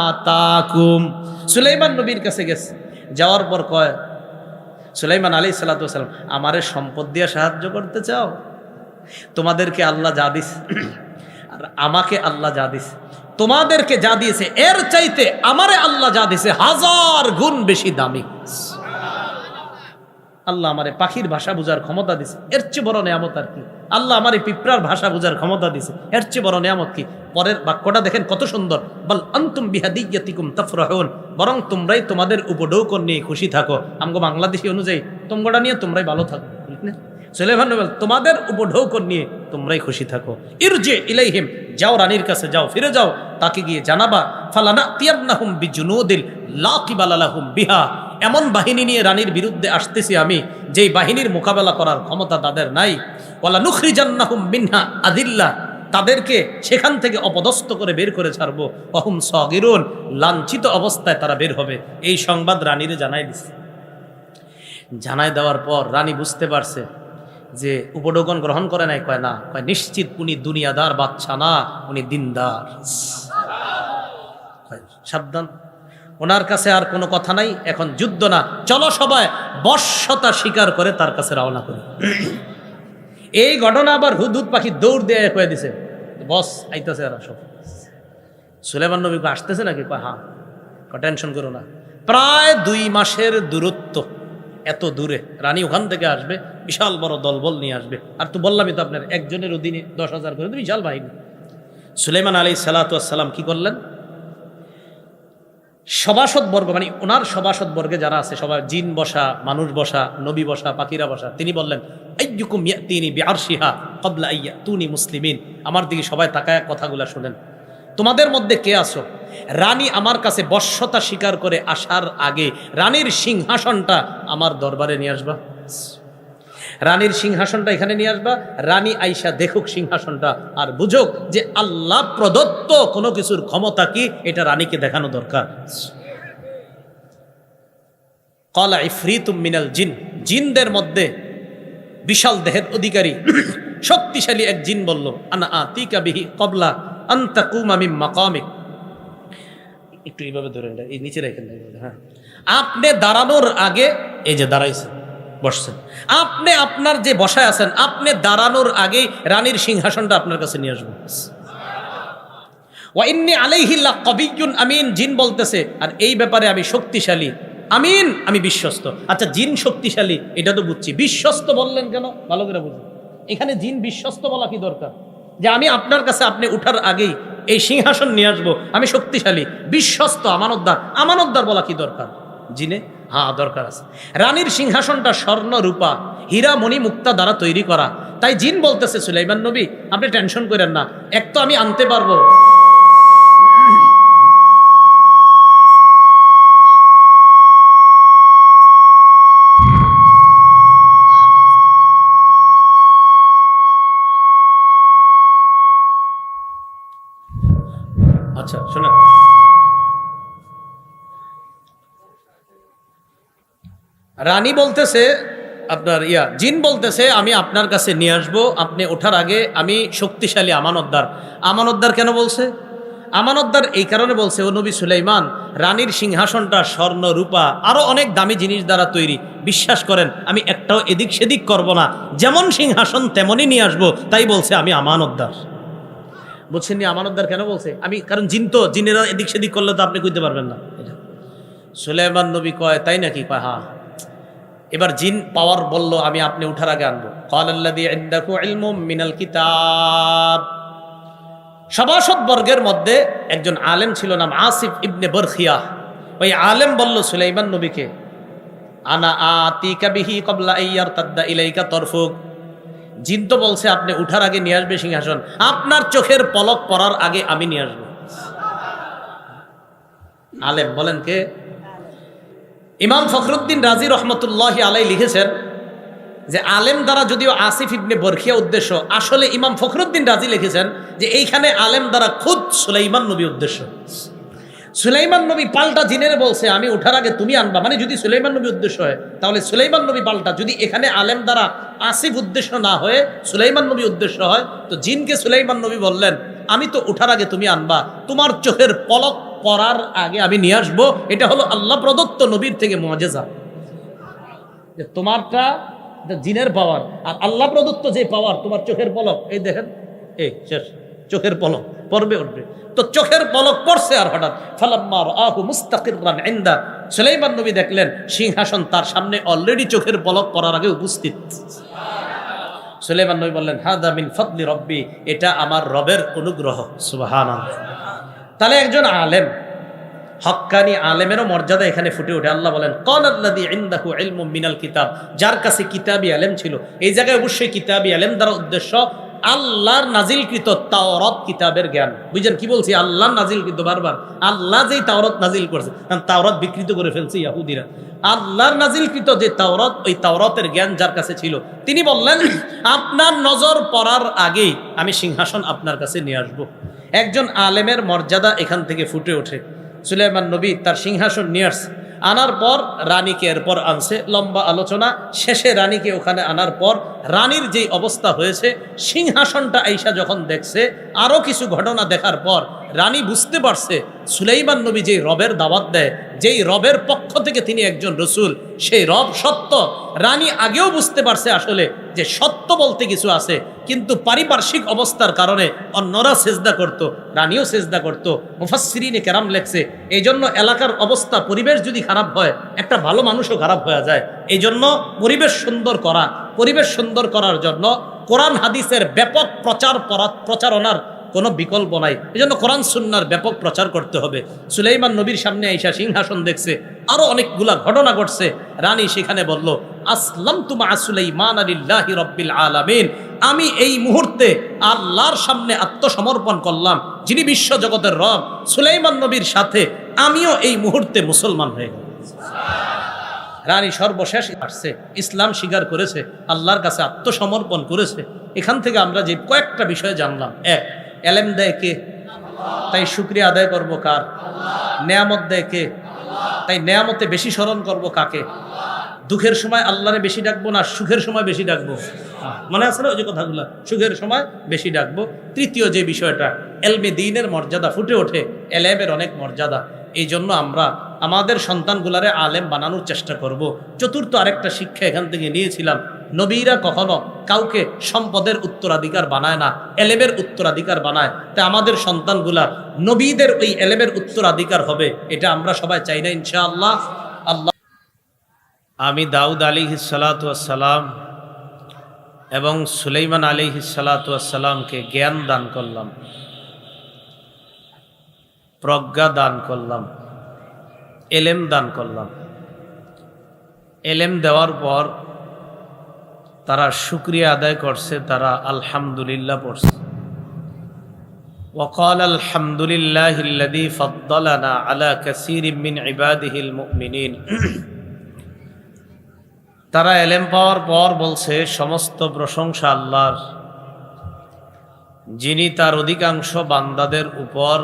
আতাকুম। সুলাইমান নবীর কাছে গেছে, যাওয়ার পর কয়, সুলাইমান আলাইহিস সালাতু ওয়াস সালাম, আমারে সম্পদ দিয়ে সাহায্য করতে চাও? তোমাদেরকে আল্লাহ যা দিস আর আমাকে আল্লাহ যা দিস, তোমাদেরকে যা দিয়েছে এর চাইতে আমারে আল্লাহ যা দিয়েছে 1000 গুণ বেশি দামি। আল্লাহ আমারে পাখির ভাষা বুঝার ক্ষমতা দিছে, এর চেয়ে বড় নিয়ামত আর কি? আল্লাহ আমারে পিঁপড়ার ভাষা বুঝার ক্ষমতা দিছে, এর চেয়ে বড় নিয়ামত কি? পরের বাক্যটা দেখেন কত সুন্দর, বল আনতুম বিহাদিয়াতিকুম তাফরাহুন, বরং তোমরাই তোমাদের উপঢৌকন নিয়ে খুশি থাকো। আমগো বাংলাদেশি অনুযায়ী তোমরা নিয়ে তোমরাই ভালো থাকো। সুলাইমান নবী তোমাদের উপঢৌকন নিয়ে তোমরাই খুশি থাকো। ইরজি ইলাইহিম, যাও রানীর কাছে যাও, ফিরে যাও, তাকে গিয়ে জানাবা ফালানাতিয়ান্নাহুম বিজুনুদিল লা কিবালা লাহুম বিহা, এমন বাহিনী নিয়ে রানীর বিরুদ্ধে আসতেছি আমি যেই বাহিনীর মোকাবেলা করার ক্ষমতা তাদের নাই। ওয়ালা নুখরিজান্নাহুম মিনহা আদিল্লা, তাদেরকে সেখান থেকে অপদস্থ করে বের করে ছাড়বো। ওহুম সাগিরুন, লাঞ্ছিত অবস্থায় তারা বের হবে। এই সংবাদ রানীরে জানাই দিছে। জানাই দেওয়ার পর রানী বুঝতে পারছে যে উপঢৌকন গ্রহণ করে নাই। কয় না, কয় নিশ্চিত উনি দুনিয়াদার বাচ্চা না, উনি দিনদার। সাবধান, ওনার কাছে আর কোনো কথা নাই, এখন যুদ্ধ না, চলো সবাই বশ্যতা স্বীকার করে তার কাছে রওনা করি। এই ঘটনা আবার হুদহুদ পাখি দৌড় দিয়ে কয়ে দিছে, বস আইতেছে এরা সব। সুলাইমান নবী আসতেছে নাকি? কয় হ্যাঁ। টেনশন করো না, প্রায় 2 মাসের দূরত্ব, এত দূরে রানী ওখান থেকে আসবে, বিশাল বড় দলবল নিয়ে আসবে। আর তো বললামই তো আপনার, একজনের অধীনে 10,000 করে, বিশাল বাহিনী। সুলাইমান আলাইহিস সালাতু ওয়াস সালাম কি করলেন? সভাসদ বর্গ, মানে ওনার সভাসদ বর্গে যারা আছে সবাই, জিন বসা, মানুষ বসা, নবী বসা, পাখিরা বসা, তিনি বললেন আইয়ুকুম ইয়াতিনি বিআরশিহা ক্বাবলা আইয়াতুনি মুসলিমিন, আমার দিকে সবাই তাকায় কথাগুলা শুনেন। তোমাদের মধ্যে কে আছো রানী আমার কাছে বশ্যতা স্বীকার করে আসার আগে রানীর সিংহাসনটা আমার দরবারে নিয়ে আসবা। রানীর সিংহাসনটা এখানে নিয়ে আসবা, রানী আইসা দেখুক সিংহাসনটা আর বুঝুক যে আল্লাহ প্রদত্ত কোনো কিছুর ক্ষমতা কি, এটা রানীকে দেখানো দরকার। ক্বালা ইফরিতুম মিনাল জিন, জিনদের মধ্যে বিশাল দেহের অধিকারী শক্তিশালী এক জিন বলল, আনা আতিকা বিহি ক্বাবলা আন তাকুমা মিন মাকামিক। একটু এইভাবে ধরেন, এই নিচে রেখেন। হ্যাঁ, আপনি দাঁড়ানোর আগে, এই যে দাঁড়াইছেন, বসছেন, আপনি আপনার যে বসায় আছেন, আপনি দাঁড়ানোর আগেই রানীর সিংহাসনটা আপনার কাছে নিয়ে আসবো। ওয়া ইন্নী আলাইহি লাকাবিয়্যুন আমিন, জিন বলতেছে, আর এই ব্যাপারে আমি শক্তিশালী, আমিন, আমি বিশ্বস্ত। আচ্ছা, জিন শক্তিশালী এটা তো বুঝছি, বিশ্বস্ত বললেন কেন? ভালো করে বুঝুন, এখানে জিন বিশ্বস্ত বলা কি দরকার? যে আমি আপনার কাছে আপনি উঠার আগেই এই সিংহাসন নিয়ে আসবো, আমি শক্তিশালী, বিশ্বস্ত, আমানতদার, আমানতদার বলা কি দরকার জিনে? হ্যাঁ, দরকার আছে। রানীর সিংহাসনটা স্বর্ণ রূপা হীরা মণি মুক্তা দ্বারা তৈরি করা, তাই জিন বলতেছে সুলাইমান নবী আপনি টেনশন করেন না, এক তো আমি আনতে পারবো, আচ্ছা শোনেন, রানী বলতেছে আপনার জিন বলতেছে আমি আপনার কাছে নিয়ে আসবো, আপনি ওঠার আগে আমি শক্তিশালী, আমানতদার। আমানতদার কেন বলছে? আমানতদার এই কারণে বলছে, ও নবী সুলাইমান, রানীর সিংহাসনটা স্বর্ণ রূপা আরো অনেক দামি জিনিস দ্বারা তৈরি, বিশ্বাস করেন আমি একটাও এদিক সেদিক করব না, যেমন সিংহাসন তেমনই নিয়ে আসবো, তাই বলছে আমি আমানতদার। বুঝছেন নি আমানতদার কেন বলছে? আমি, কারণ জিন তো, জিনেরা এদিক সেদিক করলে তো আপনি কইতে পারবেন না। সুলাইমান নবী কয় তাই নাকি? কয় হ্যাঁ। এবার জিন পাওয়ার বলল আমি আপনি উঠার আগে আনবো। ক্বালাল্লাযী ইনদাহু ইলমুম মিনাল কিতাব, সভাসদ বর্গের মধ্যে একজন আলেম ছিল, নাম আসিফ ইবনে বরখিয়া। ওই আলেম বলল সুলাইমান নবীকে, আনা আতিকা বিহি ক্বাবলা আইয়ারতাদ্দা ইলাইকা তরফুক, জিন তো বলছে আপনি উঠার আগে নিয়ে আসবে সিংহাসন, আপনার চোখের পলক পড়ার আগে আমি নিয়ে আসবো। আলেম বলেন কে? ইমাম ফখরুদ্দিন রাজি রহমতুল্লাহি আলাই লিখেছেন যে আলেম দ্বারা যদিও আসিফ ইবনে বরখিয়া উদ্দেশ্য, আসলে ইমাম ফখরুদ্দিন রাজি লিখেছেন যে এইখানে আলেম দ্বারা খুদ সুলাইমান নবী উদ্দেশ্য। সুলাইমান নবী পাল্টা জিনের বলছে আমি উঠার আগে তুমি আনবা, মানে যদি সুলাইমান নবী উদ্দেশ্য হয় তাহলে সুলাইমান নবী পাল্টা, যদি এখানে আলেম দ্বারা আসিফ উদ্দেশ্য না হয়ে সুলাইমান নবী উদ্দেশ্য হয়, তো জিনকে সুলাইমান নবী বললেন আমি তো উঠার আগে তুমি আনবা, তোমার চোখের পলক পড়ার আগে আমি নিয়ে আসবো। এটা হলো আল্লাহ প্রদত্ত নবীর থেকে মুআজিজা। যে তোমারটা জিনের পাওয়ার, আর আল্লাহ প্রদত্ত যে পাওয়ার তোমার চোখের পলক, এই দেখেন এই শেষ, চোখের পলক পড়বে উঠবে। তো চোখের পলক পড়ছে, আর হঠাৎ ফালাম্মা রাআহু মুস্তাকিররান ইনদা, সুলাইমান নবী দেখলেন সিংহাসন তার সামনে অলরেডি চোখের পলক পড়ার আগে উপস্থিত। সুলাইমান নবী বললেন হাদা মিন ফাদলি রব্বি, এটা আমার রবের অনুগ্রহ। সুবহানাল্লাহ। তাহলে একজন আলেম, হক্কানি আলেমেরও মর্যাদা এখানে ফুটে ওঠে। আল্লাহ বলেন ক্বালাল্লাযী ইনদাহু ইলমুম মিনাল কিতাব, যার কাছে কিতাবী ইলম ছিল। এই জায়গায় অবশ্যই কিতাবী ইলম দ্বারা উদ্দেশ্য আল্লাহর নাজিলকৃত তাওরাত কিতাবের জ্ঞান। বুঝছেন কি বলছি? আল্লাহর নাজিলকৃত, বারবার আল্লাহ যেই তাওরাত নাজিল করেছে, কারণ তাওরাত বিকৃত করে ফেলছে ইহুদিরা। আল্লাহর নাজিলকৃত যে তাওরাত, ওই তাওরাতের জ্ঞান যার কাছে ছিল, তিনি বললেন আপনার নজর পড়ার আগেই আমি সিংহাসন আপনার কাছে নিয়ে আসবো। একজন আলেমের মর্যাদা এখান থেকে ফুটে ওঠে। সুলাইমান নবী তার সিংহাসন নিয়ে আসছে, আনার পর রানীকে এরপর আনছে, লম্বা আলোচনা শেষে রানীকে ওখানে আনার পর রানীর যেই অবস্থা হয়েছে, সিংহাসনটা আইসা যখন দেখছে, আরও কিছু ঘটনা দেখার পর রানী বুঝতে পারছে সুলাইমান নবী যেই রবের দাওয়াত দেয়, যেই রবের পক্ষ থেকে তিনি একজন রসুল, সেই রব সত্য। রানী আগেও বুঝতে পারছে আসলে যে সত্য বলতে কিছু আছে, কিন্তু পারিপার্শ্বিক অবস্থার কারণে অন্যরা সেজদা করত, রানীও সেজদা করত। মুফাসসিরিনে কেরাম লেখছে এই জন্য এলাকার অবস্থা, পরিবেশ যদি খারাপ হয়, একটা ভালো মানুষও খারাপ হয়ে যায়। এই জন্য পরিবেশ সুন্দর করার জন্য কোরআন হাদিসের ব্যাপক প্রচারণার কোনো বিকল্প নাই। এই জন্য কোরআন সুন্নাহর ব্যাপক প্রচার করতে হবে। সুলাইমান নবীর সামনে আইসা সিংহাসন দেখছে, আরো অনেকগুলা ঘটনা ঘটছে। রানী সেখানে বলল আসলামতু মা সুলাইমান লিল্লাহি রাব্বিল আলামিন, আমি এই মুহূর্তে আল্লাহর সামনে আত্মসমর্পণ করলাম, যিনি বিশ্ব জগতের রব। সুলাইমান নবীর সাথে আমিও এই মুহূর্তে মুসলমান হয়ে গেলাম। রানী সর্বশেষ আসছে, ইসলাম স্বীকার করেছে, আল্লাহর কাছে আত্মসমর্পণ করেছে। এখান থেকে আমরা যে কয়েকটা বিষয় জানলাম: এক, এলেম দেয় কে? তাই শুকরিয়া আদায় করব কার? নেয়ামত দেয় কে? তাই নেয়ামতে বেশি স্মরণ করব কাকে? দুঃখের সময় আল্লাহরে বেশি ডাকবো না সুখের সময় বেশি ডাকবো? মনে আছে না ওই যে কথাগুলো? সুখের সময় বেশি ডাকবো। তৃতীয় যে বিষয়টা, এলমে দ্বীনের মর্যাদা ফুটে ওঠে, এলেমের অনেক মর্যাদা। এই জন্য আমরা আমাদের সন্তানগুলারে আলেম বানানোর চেষ্টা করব। চতুর্থ আরেকটা শিক্ষা এখান থেকে নিয়েছিলাম, নবীরা কখনো কাউকে সম্পদের উত্তরাধিকার বানায় না, এলেমের উত্তরাধিকার বানায়। তা আমাদের সন্তানগুলা নবীদের ওই এলেমের উত্তরাধিকার হবে, এটা আমরা সবাই চাই না ইনশাআল্লাহ। আল্লাহ, আমি দাউদ আলাইহিস সালাতু ওয়াস সালাম এবং সুলাইমান আলাইহিস সালাতু ওয়াস সালামকে জ্ঞান দান করলাম, প্রজ্ঞা দান করলাম, এলেম দান করলাম। এলেম দেওয়ার পর তারা শুকরিয়া আদায় করছে, তারা আলহামদুলিল্লাহ পড়ছে। ওয়াকাল আলহামদুলিল্লাহিল্লাযী ফাদ্দালানা আলা কাসীরিম মিন ইবাদিহিল মুমিনিন। তারা এলেম পাওয়ার পর বলছে সমস্ত প্রশংসা আল্লাহর, যিনি তার অধিকাংশ বান্দাদের উপর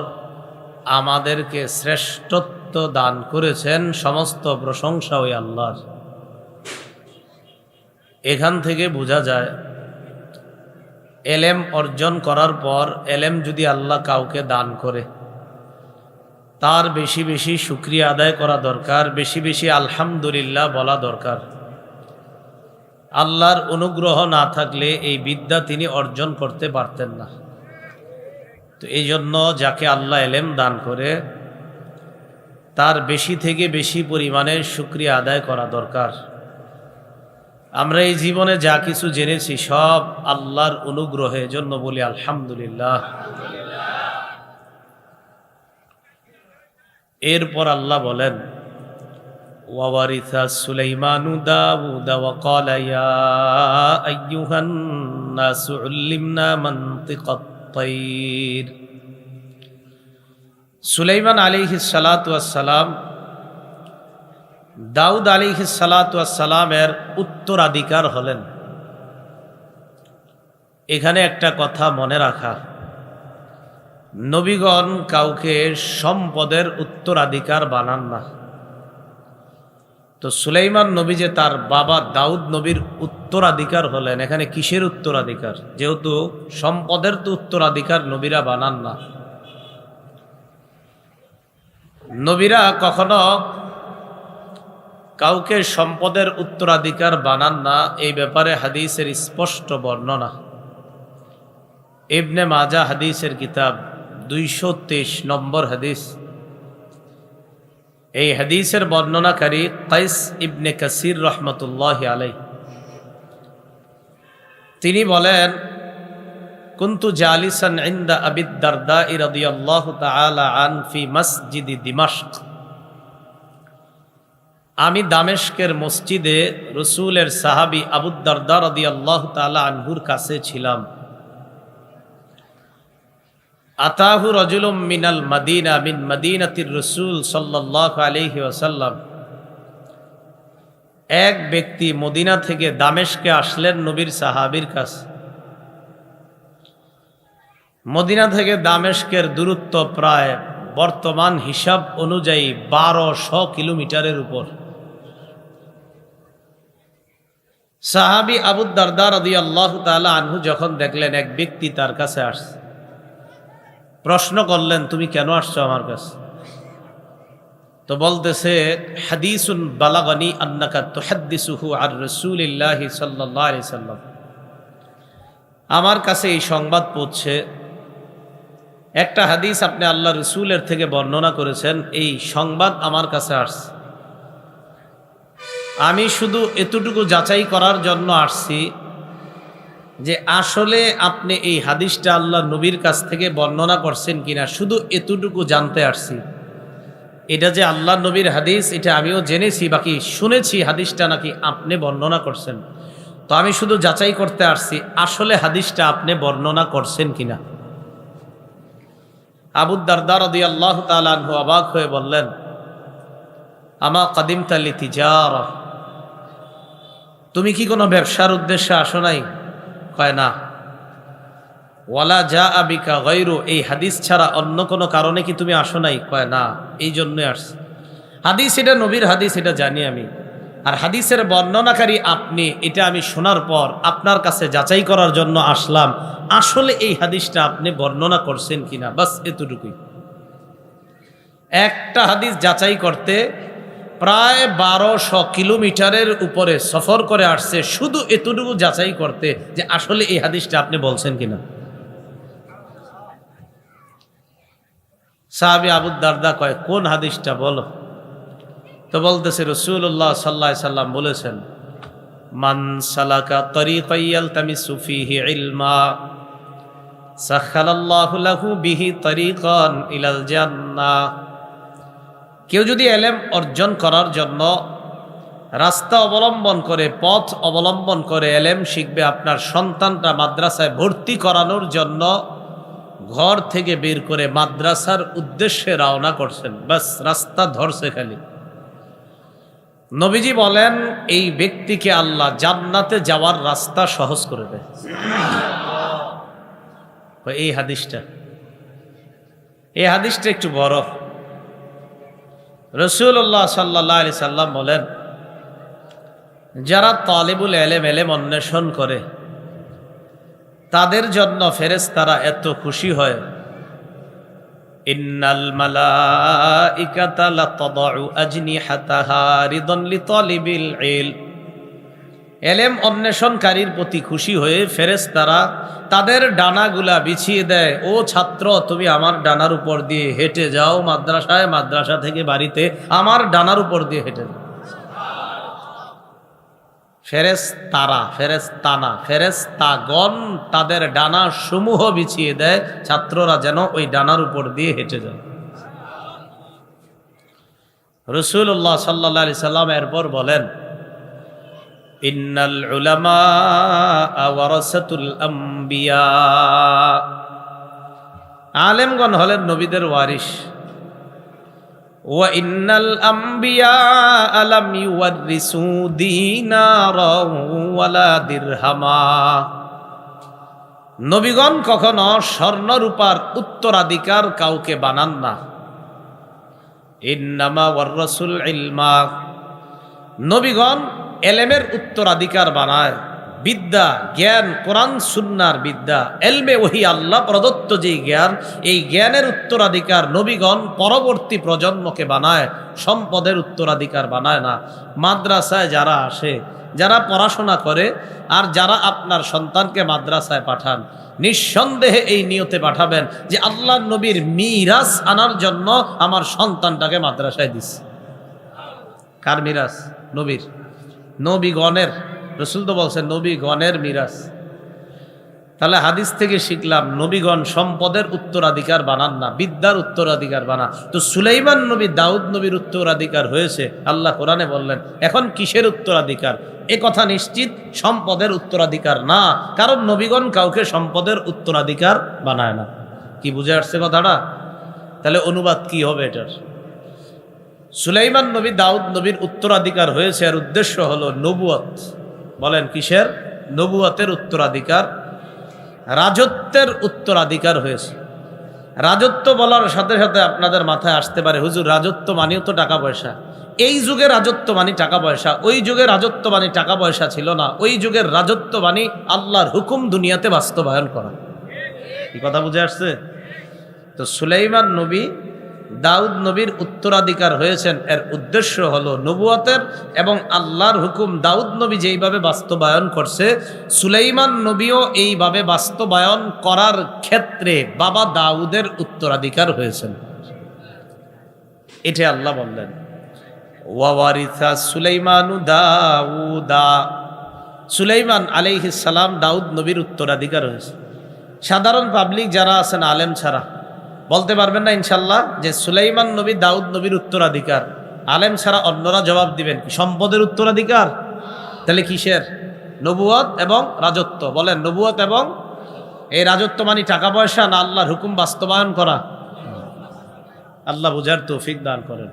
আমাদেরকে শ্রেষ্ঠত্ব দান করেছেন। সমস্ত প্রশংসা ওই আল্লাহর। এখান থেকে বোঝা যায় এলেম অর্জন করার পর এলেম যদি আল্লাহ কাউকে দান করে, তার বেশি বেশি শুকরিয়া আদায় করা দরকার, বেশি বেশি আলহামদুলিল্লাহ বলা দরকার। আল্লাহর অনুগ্রহ না থাকলে এই বিদ্যা তিনি অর্জন করতে পারতেন না। তো এই জন্য যাকে আল্লাহ এলেম দান করে, তার বেশি থেকে বেশি পরিমাণে শুকরিয়া আদায় করা দরকার। আমরা এই জীবনে যা কিছু জেনেছি সব আল্লাহর অনুগ্রহে, জন্য বলি আলহামদুলিল্লাহ। এরপর আল্লাহ বলেন ওয়ারিসা সুলাইমানু দাউদা ওয়া ক্বালা ইয়া আইয়ুহান নাসু উল্লিমনা মানতিকাত তাইর। সুলাইমান আলাইহিস সালাতু ওয়াস সালাম দাউদ আলাইহিস সালাতু ওয়াস সালামের উত্তরাধিকার হলেন। এখানে একটা কথা মনে রাখা, নবীগণ কাউকে সম্পদের উত্তরাধিকার বানান না। তো সুলাইমান নবী যে তার বাবা দাউদ নবীর উত্তরাধিকার হলেন, এখানে কিসের উত্তরাধিকার? যেহেতু সম্পদের তো উত্তরাধিকার নবীরা বানান না। নবীরা কখনো কাউকে সম্পদের উত্তরাধিকার বানান না, এই ব্যাপারে হাদিসের স্পষ্ট বর্ণনা। ইবনে মাজা হাদিসের কিতাব 223 নম্বর হাদিস। এই হাদিসের বর্ণনাকারী কাইস ইবনে কাসির রহমতুল্লাহি আলাইহি। তিনি বলেন, কুনতু জালিসান ইনদা আবি দারদা রাদিয়াল্লাহু তাআলা আন ফি মসজিদি দিমাশক। আমি দামেস্কের মসজিদে রসুলের সাহাবী আবু দারদা রাদিয়াল্লাহু তাআলা আনহুর কাছে ছিলাম। আতাহু রাজুলুম মিনাল মাদিনা মিন মাদিনাতির রাসূল সাল্লাল্লাহু আলাইহি ওয়াসাল্লাম। এক ব্যক্তি মদিনা থেকে দামেস্কে আসলেন নবীর সাহাবীর কাছে। মদিনা থেকে দামেস্কের দূরত্ব প্রায় বর্তমান হিসাব অনুযায়ী 1200 কিলোমিটারের উপর। সাহাবী আবু দারদা রাদিয়াল্লাহু তাআলা আনহু যখন দেখলেন এক ব্যক্তি তার কাছে আসছে, প্রশ্ন করলেন, তুমি কেন আসছো আমার কাছে? তো বলতেছে, হাদিসুন বালাগানি আন্নাকা তুহাদ্দিসুহু আর রাসূলিল্লাহি সাল্লাল্লাহু আলাইহি সাল্লাম। আমার কাছে এই সংবাদ পৌঁছে, একটা হাদিস আপনি আল্লাহ রসুলের থেকে বর্ণনা করেছেন, এই সংবাদ আমার কাছে আসছে। আমি শুধু এতটুকু যাচাই করার জন্য আসছি যে আসলে আপনি এই হাদিসটা আল্লাহ নবীর কাছ থেকে বর্ণনা করছেন কিনা, শুধু এতটুকু জানতে আসছি। এটা যে আল্লাহ নবীর হাদিস এটা আমিও জেনেছি, বাকি শুনেছি হাদিসটা নাকি আপনি বর্ণনা করছেন। তো আমি শুধু যাচাই করতে আসছি আসলে হাদিসটা আপনি বর্ণনা করছেন কিনা। আবু দারদা রাদিয়াল্লাহু তাআলা আনহু অবাক হয়ে বললেন, আমা কাদিমতা লিতিজারা, তুমি কি কোনো ব্যবসার উদ্দেশ্যে আসো নাই? কয় না। ওয়ালা জাআ বিকা গায়রু, এই হাদিস ছাড়া অন্য কোনো কারণে কি তুমি আসো নাই? কয় না, এই জন্যই আসছি। হাদিস এটা নবীর হাদিস, এটা জানি আমি, আর হাদিসের বর্ণনাকারী আপনি, এটা আমি শোনার পর আপনার কাছে যাচাই করার জন্য আসলাম আসলে এই হাদিসটা আপনি বর্ণনা করছেন কিনা, বাস এতটুকুই। একটা হাদিস যাচাই করতে প্রায় 1200 কিলোমিটারের উপরে সফর করে আসছে, শুধু এতটুকু যাচাই করতে যে আসলে এই হাদিসটা আপনি বলছেন কিনা। সাহাবী আবু দারদা কয়, কোন হাদিসটা বলো? তো বলতেছে, রাসূলুল্লাহ সাল্লাল্লাহু আলাইহি সাল্লাম বলেছেন, মান সালাকা তরিকান ইয়ালতামিসু ফীহি ইলমা সাখালাল্লাহু লাহু বিহি তরিকান ইলাল জান্নাহ। কেউ যদি ইলম অর্জন করার জন্য রাস্তা অবলম্বন করে, পথ অবলম্বন করে ইলম শিখবে, আপনার সন্তানটা মাদ্রাসায় ভর্তি করানোর জন্য ঘর থেকে বের করে মাদ্রাসার উদ্দেশ্যে রওনা করছেন, বাস রাস্তা ধরছে খালি। নবীজি বলেন, এই ব্যক্তিকে আল্লাহ জান্নাতে যাওয়ার রাস্তা সহজ করে দেয়। এই হাদিসটা একটু বড়। রাসূলুল্লাহ সাল্লাল্লাহু আলাইহি সাল্লাম বলেন, যারা তালিবুল ইলম অন্বেষণ করে তাদের জন্য ফেরেশতারা এত খুশি হয়, ইন্নাল মালাইকাতা লাতাদউ আজনিহাতাহা রিদান লিতালিবিল ইলম। ইলম অন্বেষণকারীর প্রতি খুশি হয়ে ফেরেশতারা তাদের ডানাগুলা বিছিয়ে দেয়। ও ছাত্র, তুমি আমার ডানার উপর দিয়ে হেঁটে যাও মাদ্রাসায়, মাদ্রাসা থেকে বাড়িতে আমার ডানার উপর দিয়ে হেঁটে যাও। ফেরেশতাগণ তাদের ডানা সমূহ বিছিয়ে দেয়, ছাত্ররা যেন ওই ডানার উপর দিয়ে হেঁটে যায়। রাসূলুল্লাহ সাল্লাল্লাহু আলাইহি সাল্লাম এরপর বলেন, ইন্নাল উলামা ওয়ারাসাতুল আম্বিয়া। আলেমগণ হলেন নবীদের ওয়ারিস। ওয়া ইন্নাল আম্বিয়া লাম ইউওয়ারিসু দীনারাও ওয়ালা দিরহামা। নবীগণ কখনো স্বর্ণ রূপার উত্তরাধিকার কাউকে বানান না। ইন্নামা ওয়ারাসুল ইলমা, নবীগণ এলেমের উত্তরাধিকার বানায়, বিদ্যা, জ্ঞান, কোরআন সুন্নার বিদ্যা, এলমে ওহি আল্লাহ প্রদত্ত যেই জ্ঞান, এই জ্ঞানের উত্তরাধিকার নবীগণ পরবর্তী প্রজন্মকে বানায়, সম্পদের উত্তরাধিকার বানায় না। মাদ্রাসায় যারা আসে, যারা পড়াশোনা করে, আর যারা আপনার সন্তানকে মাদ্রাসায় পাঠান, নিঃসন্দেহে এই নিয়তে পাঠাবেন যে আল্লাহ নবীর মিরাস আনার জন্য আমার সন্তানটাকে মাদ্রাসায় দিচ্ছে। কার মিরাস? নবীর, নবীগণের। রসুল তো বলছেন নবীগণের মিরাস। তাহলে হাদিস থেকে শিখলাম নবীগণ সম্পদের উত্তরাধিকার বানান না, বিদ্যার উত্তরাধিকার বানা। তো সুলাইমান নবী দাউদ নবীর উত্তরাধিকার হয়েছে, আল্লাহ কোরআনে বললেন। এখন কিসের উত্তরাধিকার? এ কথা নিশ্চিত সম্পদের উত্তরাধিকার না, কারণ নবীগণ কাউকে সম্পদের উত্তরাধিকার বানায় না। কি বুঝে আসছে কথাটা? তাহলে অনুবাদ কি হবে এটার? সুলাইমান নবী দাউদ নবীর উত্তরাধিকার হয়েছে, এর উদ্দেশ্য হলো নবুয়ত। বলেন কিসের? নবুয়তের উত্তরাধিকার, রাজত্বের উত্তরাধিকার হয়েছে। রাজত্ব বলার সাথে সাথে আপনাদের মাথায় আসতে পারে, হুজুর রাজত্ব মানেও তো টাকা পয়সা। এই যুগে রাজত্ব মানে টাকা পয়সা, ওই যুগে রাজত্ব মানে টাকা পয়সা ছিল না। ওই যুগের রাজত্ব মানে আল্লাহর হুকুম দুনিয়াতে বাস্তবায়ন করা। এই কথা বুঝে আসছে? তো সুলাইমান নবী দাউদ নবীর উত্তরাধিকার হয়েছেন, এর উদ্দেশ্য হলো নবুয়তের, এবং আল্লাহর হুকুম দাউদ নবী যেইভাবে বাস্তবায়ন করছে, সুলাইমান নবীও এইভাবে বাস্তবায়ন করার ক্ষেত্রে বাবা দাউদের উত্তরাধিকার হয়েছেন। এটা আল্লাহ বললেন, ওয়ারিসা সুলাইমানু দাউদা। সুলাইমান আলাইহিস সালাম দাউদ নবীর উত্তরাধিকার হয়েছে। সাধারণ পাবলিক যারা আছেন, আলেম ছাড়া, বলতে পারবেন না ইনশাল্লাহ যে সুলাইমান নবী দাউদ নবীর উত্তরাধিকার। আলেম ছাড়া অন্যরা জবাব দিবেন কি? সম্পদের উত্তরাধিকার। তাহলে কিসের? নবুয়ত এবং রাজত্ব। বলেন নবুয়ত এবং এই রাজত্ব মানে টাকা পয়সা না আল্লাহর হুকুম বাস্তবায়ন করা? আল্লাহ বুঝার তৌফিক দান করেন।